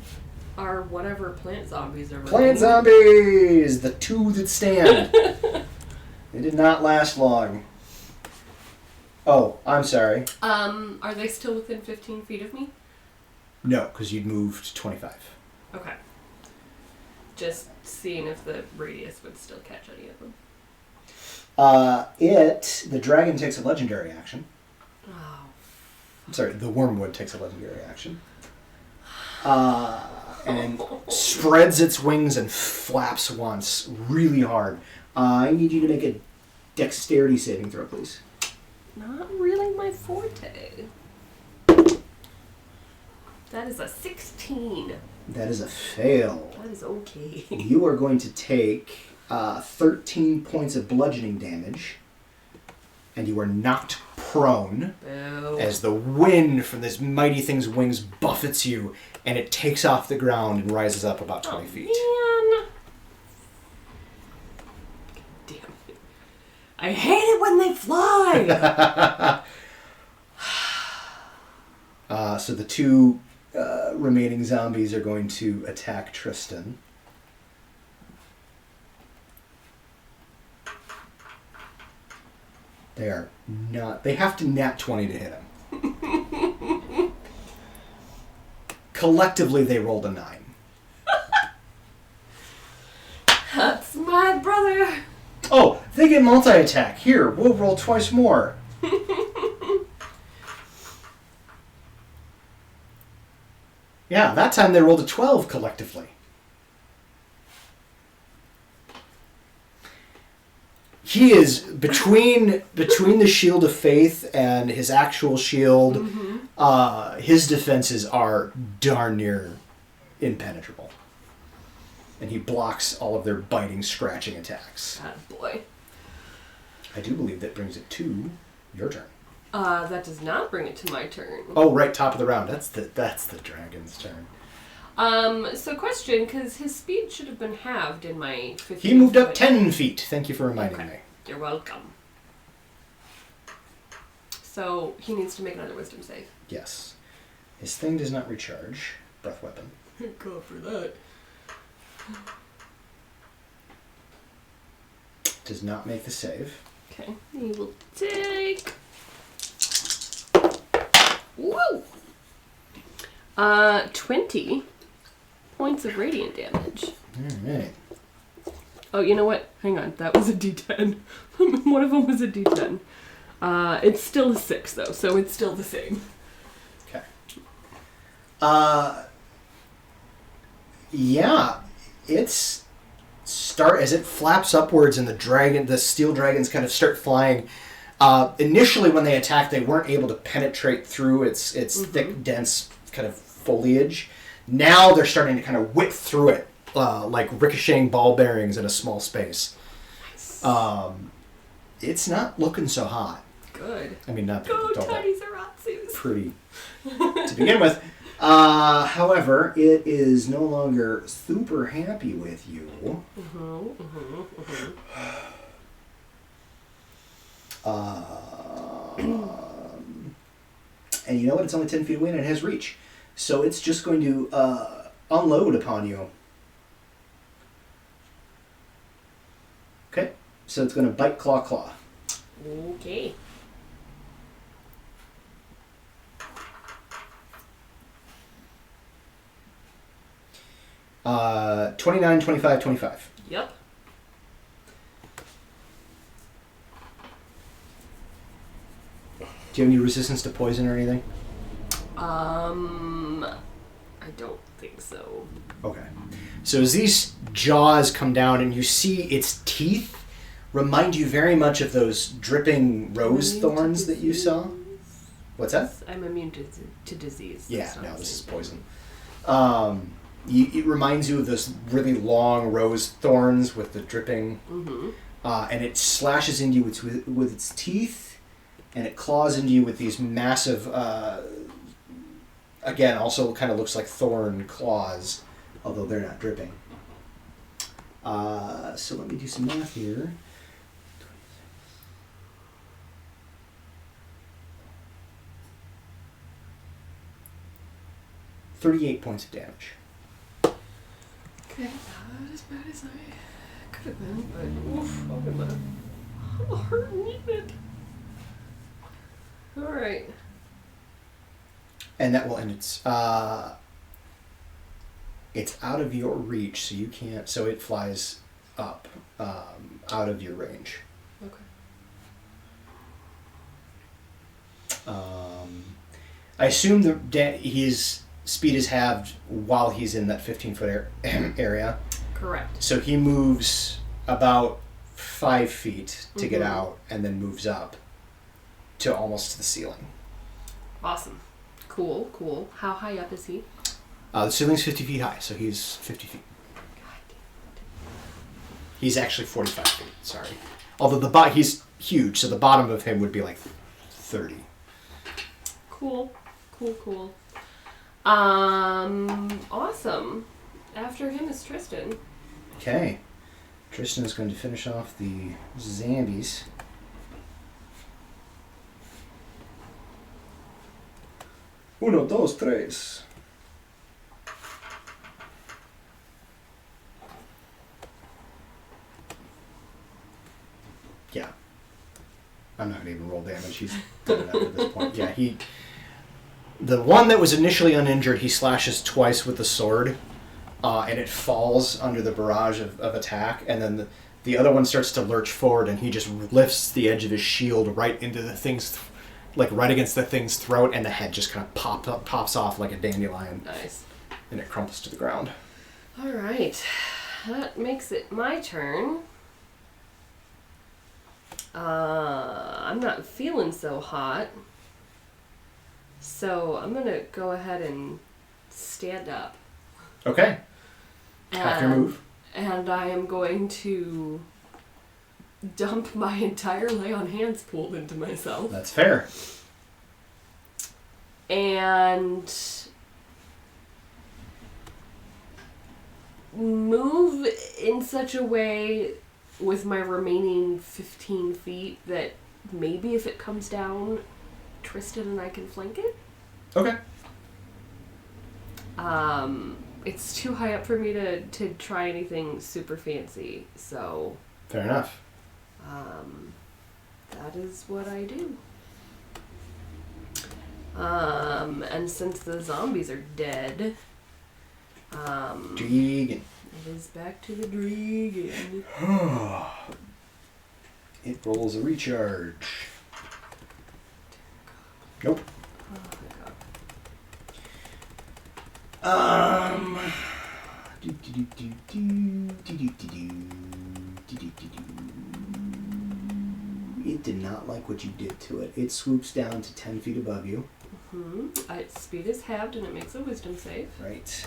are whatever plant zombies are Plant zombies! The two that stand. They did not last long. Oh, I'm sorry. Are they still within 15 feet of me? No, because you'd moved 25. Okay. Just seeing if the radius would still catch any of them. The dragon takes a legendary action. Oh. I'm sorry, the wormwood takes a legendary action. And spreads its wings and flaps once, really hard. I need you to make a dexterity saving throw, please. Not really my forte. That is a 16. That is a fail. That is okay. You are going to take 13 points of bludgeoning damage, and you are knocked prone. Boo. As the wind from this mighty thing's wings buffets you, and it takes off the ground and rises up about 20 feet. Man. Damn it. I hate it when they fly! So the two remaining zombies are going to attack Tristan. They are not... They have to nat 20 to hit him. Collectively, they rolled a 9. That's my brother! Oh, they get multi-attack. Here, we'll roll twice more. Yeah, that time they rolled a 12 collectively. He is between the shield of faith and his actual shield. His defenses are darn near impenetrable, and he blocks all of their biting, scratching attacks. God boy. I do believe that brings it to your turn. That does not bring it to my turn. Oh, right, top of the round. That's the dragon's turn. So question, because his speed should have been halved in my 15 He moved up foot. 10 feet. Thank you for reminding me. You're welcome. So he needs to make another wisdom save. Yes. His thing does not recharge. Breath weapon. Go for that. Does not make the save. Okay. He will take... Woo! 20 points of radiant damage. Alright. Oh, you know what? Hang on. That was a D10. One of them was a D10. It's still a 6, though, so it's still the same. Okay. Yeah. It's... as it flaps upwards and the steel dragons kind of start flying. Initially, when they attacked, they weren't able to penetrate through its thick, dense kind of foliage. Now they're starting to kind of whip through it, like ricocheting ball bearings in a small space. Nice. It's not looking so hot. Good. I mean, not Go, don't tiny Zeratsus. pretty to begin with. However, it is no longer super happy with you. And you know what? It's only 10 feet away and it has reach. So it's just going to unload upon you. Okay. So it's going to bite, claw, claw. Okay. Uh, 29, 25, 25. Yep. Do you have any resistance to poison or anything? I don't think so. Okay. So as these jaws come down and you see its teeth remind you very much of those dripping rose thorns that you saw. What's that? I'm immune to disease. Yeah, no, this is poison. It reminds you of those really long rose thorns with the dripping. Mm-hmm. And it slashes into you with its teeth, and it claws into you with these massive, again, also kind of looks like thorn claws, although they're not dripping. So let me do some math here. $38 points of damage. Okay, not as bad as I could have been, but oof, I'm gonna hurt it. Alright. And that will end its... it's out of your reach, so you can't... So it flies up out of your range. Okay. I assume his speed is halved while he's in that 15-foot area. Correct. So he moves about 5 feet to get out and then moves up to almost to the ceiling. Awesome. Cool, cool. How high up is he? The ceiling's 50 feet high, so he's 50 feet. He's actually 45 feet, sorry. Although he's huge, so the bottom of him would be like 30. Cool. Awesome. After him is Tristan. Okay. Tristan is going to finish off the zombies. Uno, dos, tres. Yeah. I'm not going to even roll damage. He's done enough at this point. Yeah, the one that was initially uninjured, he slashes twice with the sword, and it falls under the barrage of attack, and then the other one starts to lurch forward, and he just lifts the edge of his shield right into the thing's, like right against the thing's throat, and the head just kind of pops off like a dandelion. Nice. And it crumples to the ground. All right. That makes it my turn. I'm not feeling so hot. So I'm going to go ahead and stand up. Okay. After your move. And I am going to dump my entire lay on hands pool into myself. That's fair. And move in such a way with my remaining 15 feet that maybe if it comes down, Tristan and I can flank it. Okay. It's too high up for me to try anything super fancy, so... Fair enough. That is what I do. And since the zombies are dead, Dragon. it is back to the dragon. It rolls a recharge. Nope. Oh my god. It did not like what you did to it. It swoops down to 10 feet above you. Its speed is halved and it makes a wisdom save. Right.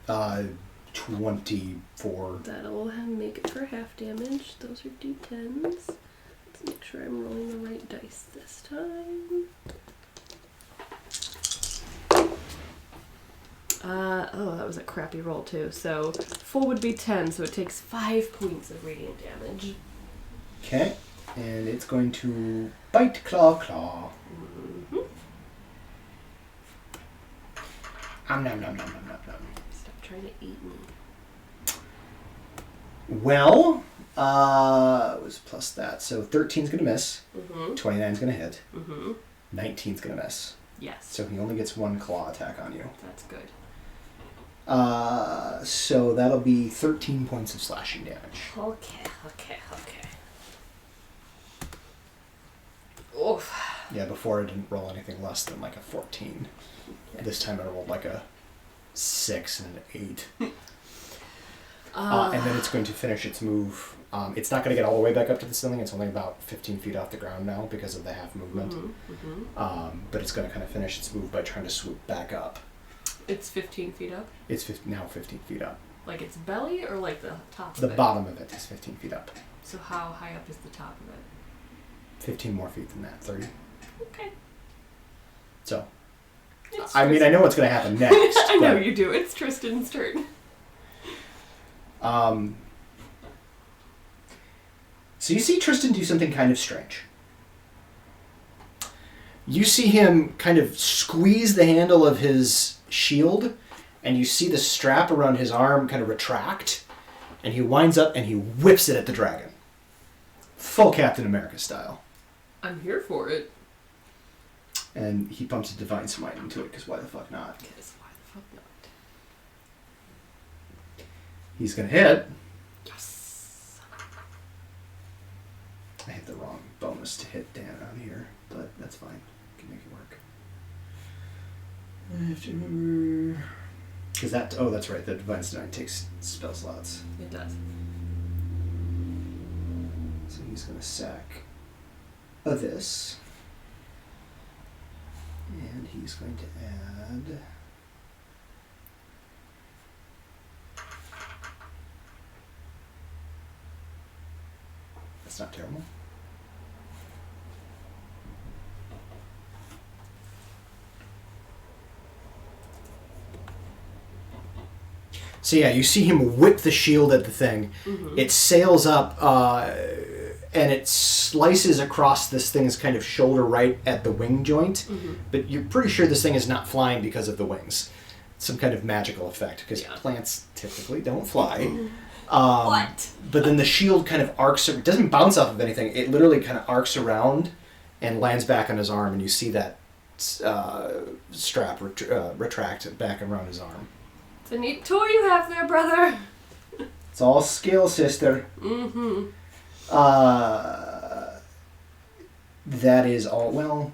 Uh, 24. That'll make it for half damage. Those are d10s. Let's make sure I'm rolling the right dice this time. Oh, that was a crappy roll too. So full would be 10, so it takes 5 points of radiant damage. Okay. And it's going to bite, claw, claw. Mm-hmm. Nom, nom, nom, nom, nom, nom. Stop trying to eat me. Well, it was plus that. So 13's going to miss. Mm-hmm. 29's going to hit. Mm-hmm. 19's going to miss. Yes. So he only gets 1 claw attack on you. That's good. So that'll be 13 points of slashing damage. Okay. Oof. Yeah, before I didn't roll anything less than like a 14. Yeah. This time I rolled like a 6 and an 8. And then it's going to finish its move. It's not going to get all the way back up to the ceiling. It's only about 15 feet off the ground now because of the half movement. But it's going to kind of finish its move by trying to swoop back up. It's 15 feet up? It's now 15 feet up. Like its belly or like the top of The it? bottom of it is 15 feet up. So how high up is the top of it? 15 more feet than that, 30. Okay. So, It's I mean, I know what's going to happen next. I know you do. It's Tristan's turn. So you see Tristan do something kind of strange. You see him kind of squeeze the handle of his shield, and you see the strap around his arm kind of retract, and he winds up and he whips it at the dragon. Full Captain America style. I'm here for it. And he pumps a Divine Smite into it, because why the fuck not? Because why the fuck not? He's going to hit. Yes. I hit the wrong bonus to hit Dan on here, but that's fine. Can make it work. I have to remember. Because that's right. The Divine Smite takes spell slots. It does. So he's going to sack this. And he's going to add. That's not terrible. So yeah, you see him whip the shield at the thing. Mm-hmm. It sails up, and it slices across this thing's kind of shoulder right at the wing joint. Mm-hmm. But you're pretty sure this thing is not flying because of the wings. It's some kind of magical effect, because plants typically don't fly. What? But then the shield kind of arcs, it doesn't bounce off of anything. It literally kind of arcs around and lands back on his arm, and you see that strap retract back around his arm. It's a neat toy you have there, brother. It's all skill, sister. Mm-hmm. That is all. Well,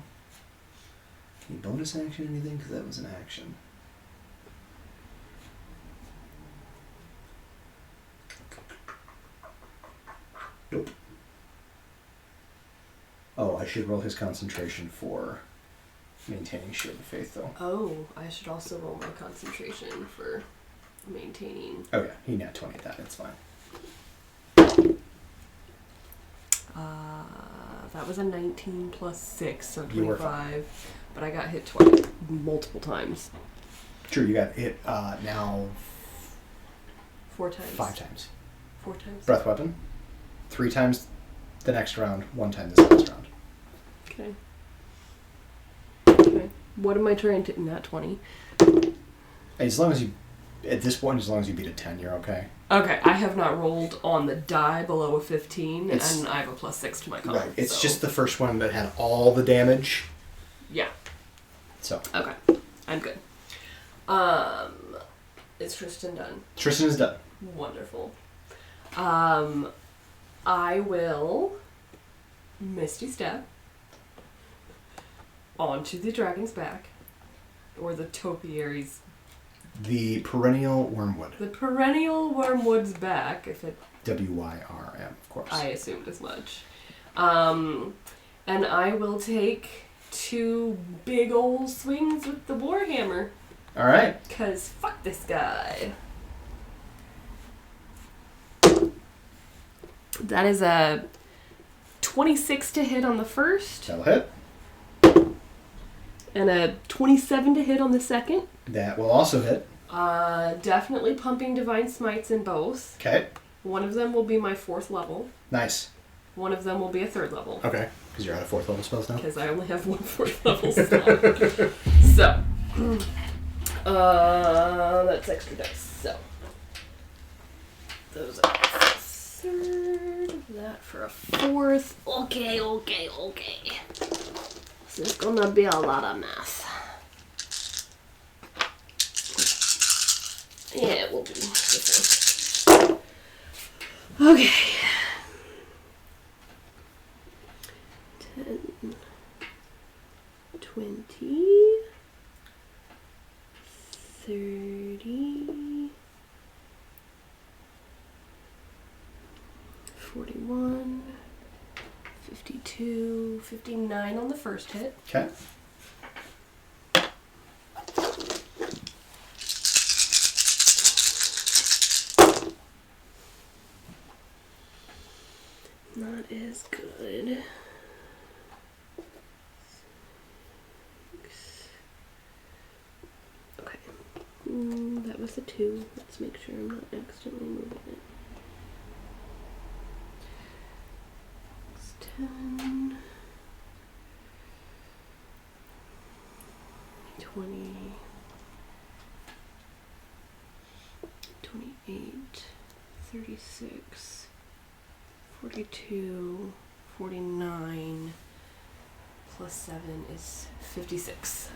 any bonus action or anything? Because that was an action. Nope. Oh, I should roll his concentration for maintaining shield of faith, though. Oh, I should also roll my concentration for maintaining. Oh yeah, he nat 20 that. It's fine. That was a 19 plus 6, so You were 25. But I got hit twice, multiple times. True, you got hit now 4 times. 5 times. 4 times. Breath weapon. 3 times the next round, 1 time this next round. Okay. Okay. What am I trying to... Not 20. As long as you... At this point, as long as you beat a 10, you're okay. Okay, I have not rolled on the die below a 15, and I have a plus 6 to my con. Right, it's just the first one that had all the damage. Yeah. So. Okay, I'm good. Is Tristan done? Tristan is done. Wonderful. I will Misty Step onto the dragon's back, or the topiary's. The perennial wormwood. The perennial wormwood's back, if it... WYRM, of course. I assumed as much. And I will take 2 big old swings with the warhammer. Alright. Because fuck this guy. That is a 26 to hit on the first. That'll hit. And a 27 to hit on the second. That will also hit. Definitely pumping Divine Smites in both. Okay. One of them will be my 4th level. Nice. One of them will be a 3rd level. Okay. Because you're out of 4th level spells now? Because I only have 1 4th level spell. So. That's extra dice. So. Those are a 3rd. That for a 4th. Okay. This is gonna be a lot of math. Yeah, we'll do the 4th. Okay. 10, 20, 30, 41, 52, 59 on the first hit. Okay. Not as good. Okay. That was a 2. Let's make sure I'm not accidentally moving it. 10, 20, 28, 36, 42, 49, plus 7 is 56.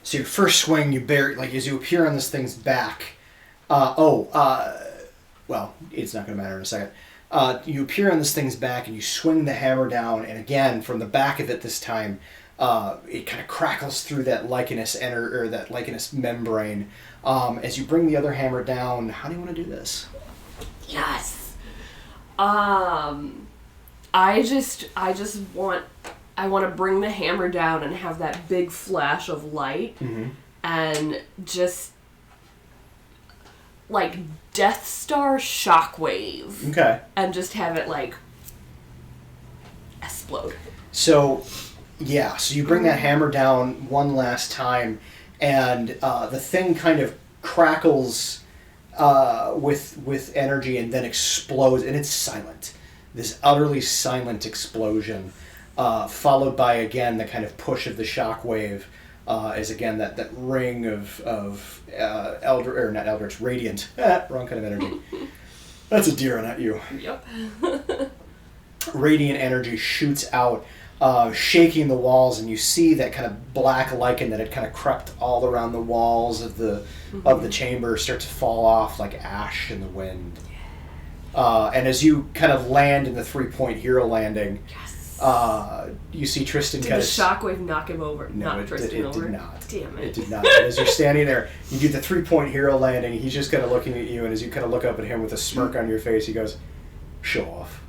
So your first swing, you bury, like, as you appear on this thing's back. Well, it's not going to matter in a second. You appear on this thing's back and you swing the hammer down, and again, from the back of it this time, it kind of crackles through that lichenous that lichenous membrane. As you bring the other hammer down, how do you want to do this? Yes. I want to bring the hammer down and have that big flash of light, and just like Death Star shockwave. Okay. And just have it like explode. So, yeah. So you bring that hammer down one last time, and the thing kind of crackles with energy and then explodes, and it's silent. This utterly silent explosion, followed by again the kind of push of the shockwave, is again that ring of not eldritch, radiant. Wrong kind of energy. That's a deer, not you. Yep. Radiant energy shoots out, shaking the walls, and you see that kind of black lichen that had kind of crept all around the walls of the chamber start to fall off like ash in the wind. And as you kind of land in the 3-point hero landing, you see Tristan Did kind the of... shockwave knock him over? No, it did not. Damn it. It did not. As you're standing there, you do the 3-point hero landing, he's just kind of looking at you, and as you kind of look up at him with a smirk on your face, he goes, "Show off."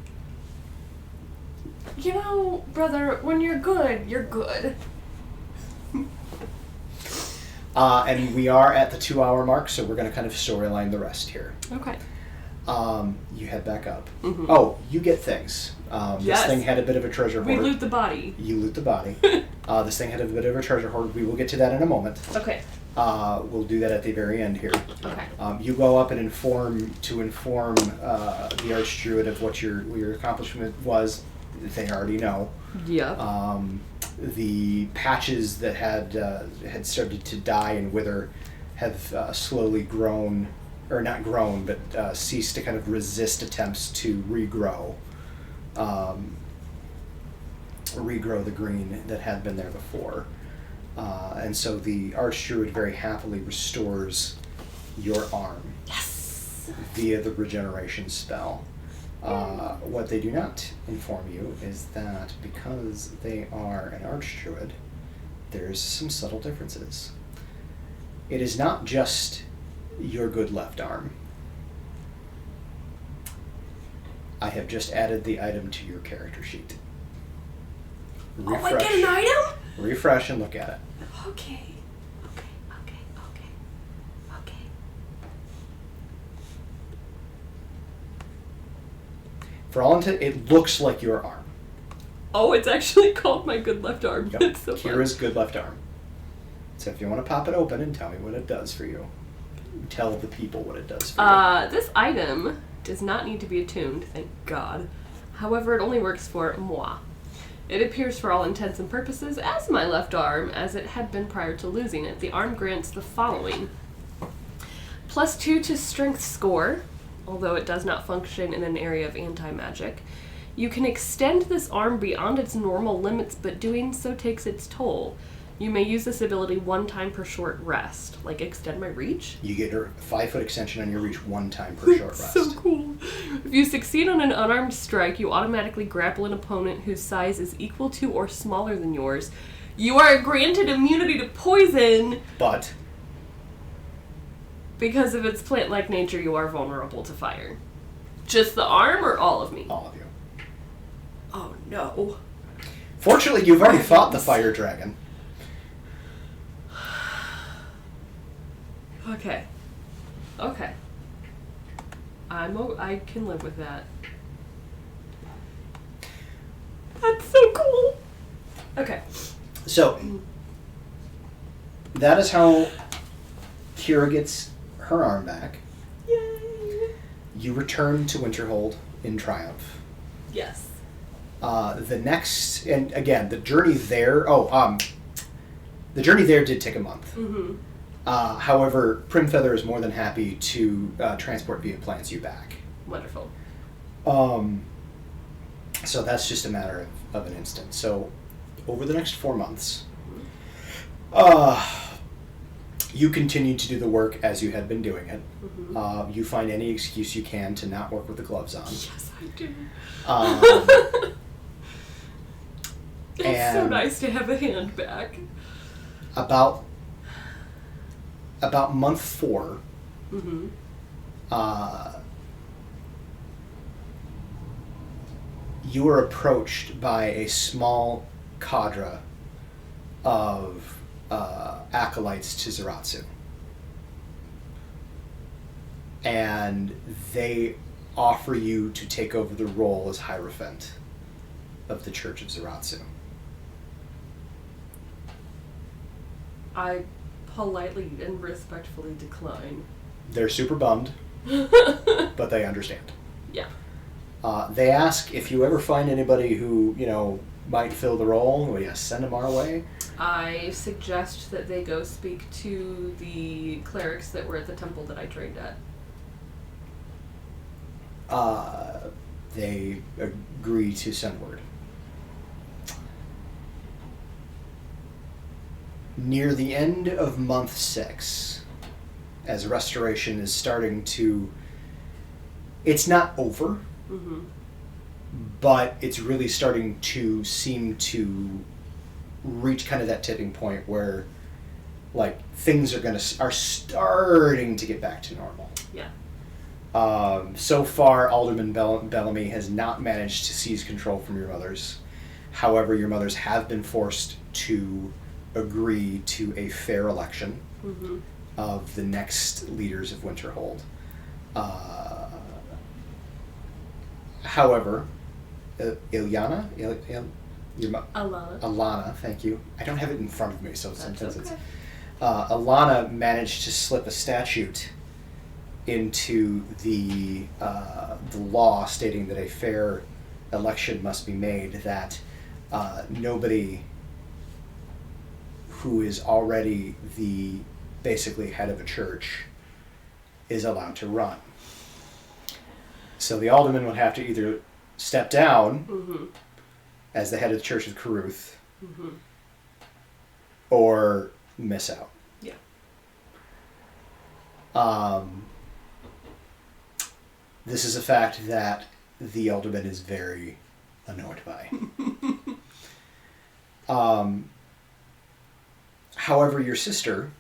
You know, brother, when you're good, you're good. And we are at the 2-hour mark, so we're going to kind of storyline the rest here. Okay. You head back up. Mm-hmm. Oh, you get things. Yes. This thing had a bit of a treasure hoard. We loot the body. You loot the body. This thing had a bit of a treasure hoard. We will get to that in a moment. Okay. We'll do that at the very end here. Okay. You go up and inform the Archdruid of what your accomplishment was. They already know. Yeah. The patches that had started to die and wither have slowly grown, or not grown, but ceased to kind of resist attempts to regrow the green that had been there before. And so the Archdruid very happily restores your arm. Yes! Via the regeneration spell. What they do not inform you is that because they are an Archdruid, there's some subtle differences. It is not just your good left arm. I have just added the item to your character sheet. Refresh. Oh, I get an item? Refresh and look at it. Okay. For all intent, it looks like your arm. Oh, it's actually called my good left arm. Yep. It's so fun. Kira's good left arm. So if you want to pop it open and tell me what it does for you. Tell the people what it does for you. This item does not need to be attuned, thank God. However, it only works for moi. It appears for all intents and purposes as my left arm, as it had been prior to losing it. The arm grants the following. +2 to strength score, although it does not function in an area of anti-magic. You can extend this arm beyond its normal limits, but doing so takes its toll. You may use this ability one time per short rest. Like extend my reach? You get a 5-foot extension on your reach one time per short rest. So cool. If you succeed on an unarmed strike, you automatically grapple an opponent whose size is equal to or smaller than yours. You are granted immunity to poison. But because of its plant-like nature, you are vulnerable to fire. Just the arm or all of me? all of you. Oh no. Fortunately, you've already fought the fire dragon. Okay. I can live with that. That's so cool. Okay. So, that is how Kira gets her arm back. Yay. You return to Winterhold in triumph. Yes. The next, and again, the journey there, the journey there did take a month. Mm-hmm. However, Primfeather is more than happy to transport via plans you back. Wonderful. So that's just a matter of an instant. So, over the next 4 months, you continue to do the work as you had been doing it. Mm-hmm. You find any excuse you can to not work with the gloves on. Yes, I do. It's so nice to have a hand back. About month 4, mm-hmm. You were approached by a small cadre of acolytes to Zeratsu. And they offer you to take over the role as Hierophant of the Church of Zeratsu. I politely and respectfully decline. They're super bummed, but they understand. Yeah. They ask if you ever find anybody who, might fill the role, well, yeah, send them our way. I suggest that they go speak to the clerics that were at the temple that I trained at. They agree to send word. Near the end of month 6, as restoration is starting to... It's not over, mm-hmm. but it's really starting to seem to reach kind of that tipping point where, things are starting to get back to normal. Yeah. So far, Alderman Bellamy has not managed to seize control from your mothers. However, your mothers have been forced to agree to a fair election of the next leaders of Winterhold. However, Ilyana? Alana, thank you. I don't have it in front of me, so sometimes it's... Alana managed to slip a statute into the law stating that a fair election must be made, that nobody who is already the basically head of a church is allowed to run. So the alderman would have to either step down as the head of the Church of Caruth or miss out. Yeah. This is a fact that the alderman is very annoyed by. However, your sister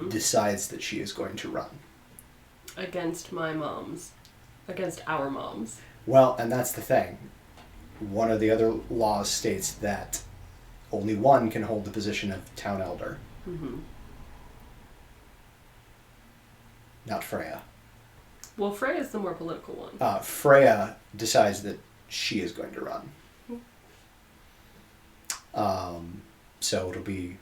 decides that she is going to run. Against my moms. Against our moms. Well, and that's the thing. One of the other laws states that only one can hold the position of town elder. Not Freya. Well, Freya's the more political one. Freya decides that she is going to run. So it'll be...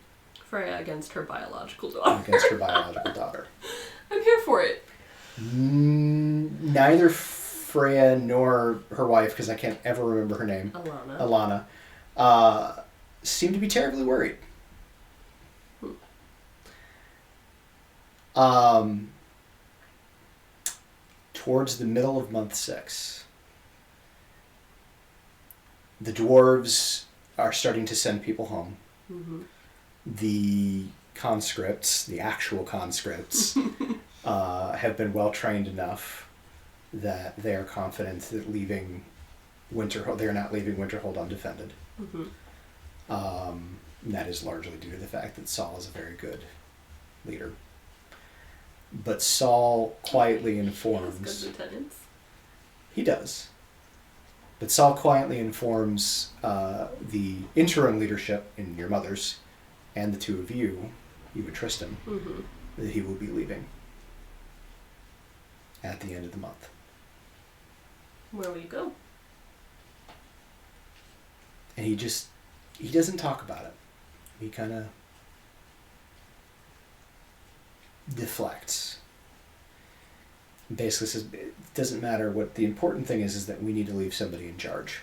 Freya against her biological daughter. Against her biological daughter. I'm here for it. Neither Freya nor her wife, because I can't ever remember her name, Alana, seem to be terribly worried. Towards the middle of month 6, the dwarves are starting to send people home. The conscripts, the actual conscripts, have been well trained enough that they are confident that leaving Winterhold, they are not leaving Winterhold undefended. That is largely due to the fact that Saul is a very good leader. But Saul quietly informs... He has good lieutenants. He does. But Saul quietly informs the interim leadership in your mother's and the two of you and Tristan, that he will be leaving at the end of the month. Where will you go? And he doesn't talk about it. He kind of deflects. Basically says, it doesn't matter what the important thing is that we need to leave somebody in charge.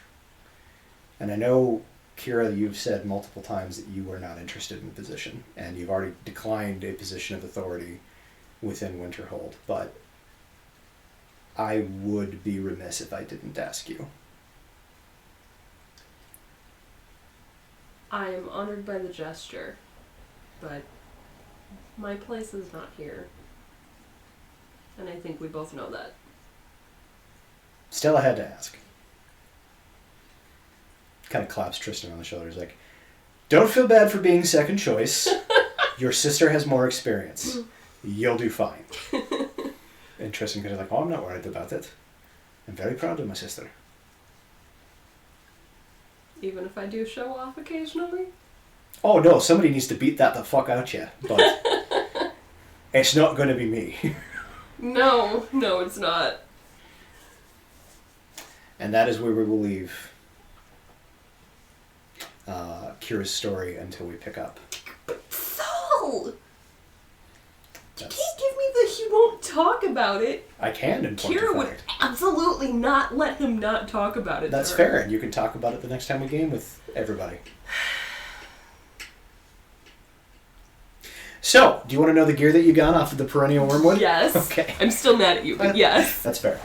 And I know, Kira, you've said multiple times that you are not interested in the position, and you've already declined a position of authority within Winterhold, but I would be remiss if I didn't ask you. I am honored by the gesture, but my place is not here. And I think we both know that. Still, I had to ask. Kind of claps Tristan on the shoulder. He's like, don't feel bad for being second choice. Your sister has more experience. You'll do fine. And Tristan kind of like, oh, I'm not worried about it. I'm very proud of my sister. Even if I do show off occasionally? Oh, no, somebody needs to beat that the fuck out you. But it's not going to be me. No, it's not. And that is where we will leave Kira's story until we pick up. Saul! You can't give me the he won't talk about it. I can, in point Kira of would fact. absolutely not let him not talk about it. That's fair, and you can talk about it the next time we game with everybody. So, do you want to know the gear that you got off of the Perennial Wormwood? Yes. Okay. I'm still mad at you, but yes. That's fair.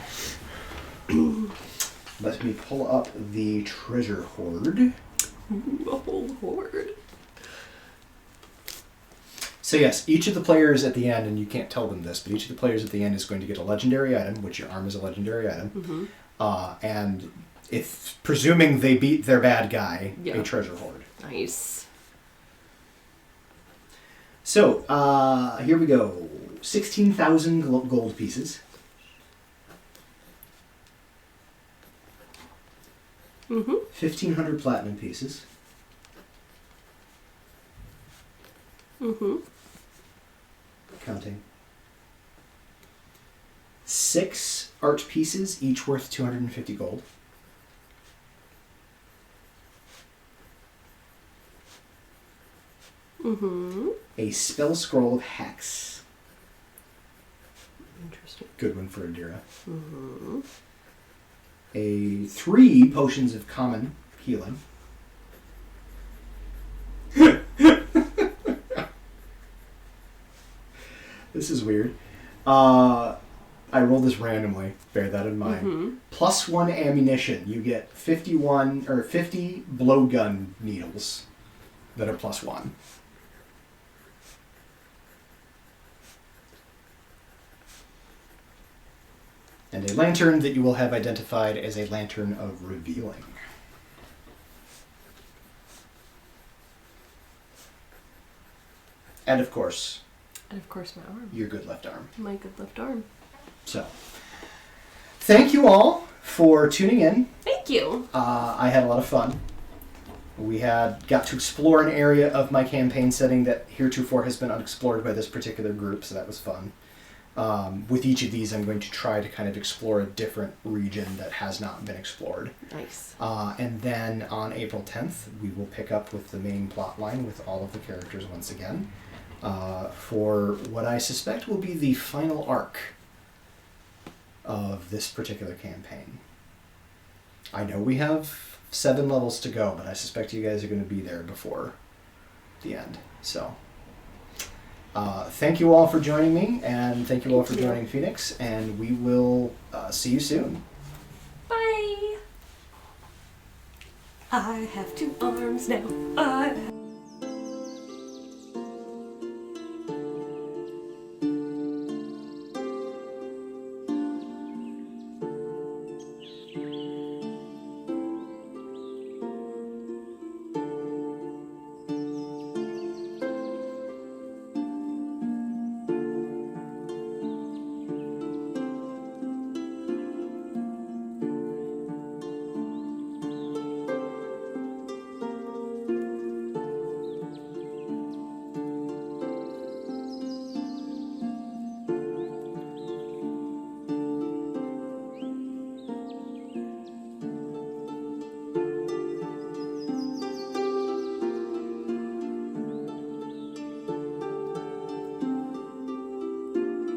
Let me pull up the treasure hoard. Ooh, a whole hoard. So yes, each of the players at the end, and you can't tell them this, but each of the players at the end is going to get a legendary item, which your arm is a legendary item. And if, presuming they beat their bad guy, a treasure hoard. Nice. So, here we go. 16,000 gold pieces. Mm-hmm. 1,500 platinum pieces. Mm-hmm. Counting. 6 art pieces, each worth 250 gold. Mm-hmm. A spell scroll of hex. Interesting. Good one for Adira. Mm-hmm. 3 potions of common healing. This is weird. I rolled this randomly. Bear that in mind. Mm-hmm. +1 ammunition. You get 50 blowgun needles that are +1. And a lantern that you will have identified as a lantern of revealing. And of course, And of course my arm. your good left arm. My good left arm. So, thank you all for tuning in. Thank you. I had a lot of fun. We got to explore an area of my campaign setting that heretofore has been unexplored by this particular group, so that was fun. With each of these, I'm going to try to kind of explore a different region that has not been explored. Nice. And then on April 10th, we will pick up with the main plot line with all of the characters once again for what I suspect will be the final arc of this particular campaign. I know we have 7 levels to go, but I suspect you guys are going to be there before the end. So, thank you all for joining me, and thank you all for joining Phoenix, and we will see you soon. Bye. I have 2 arms now.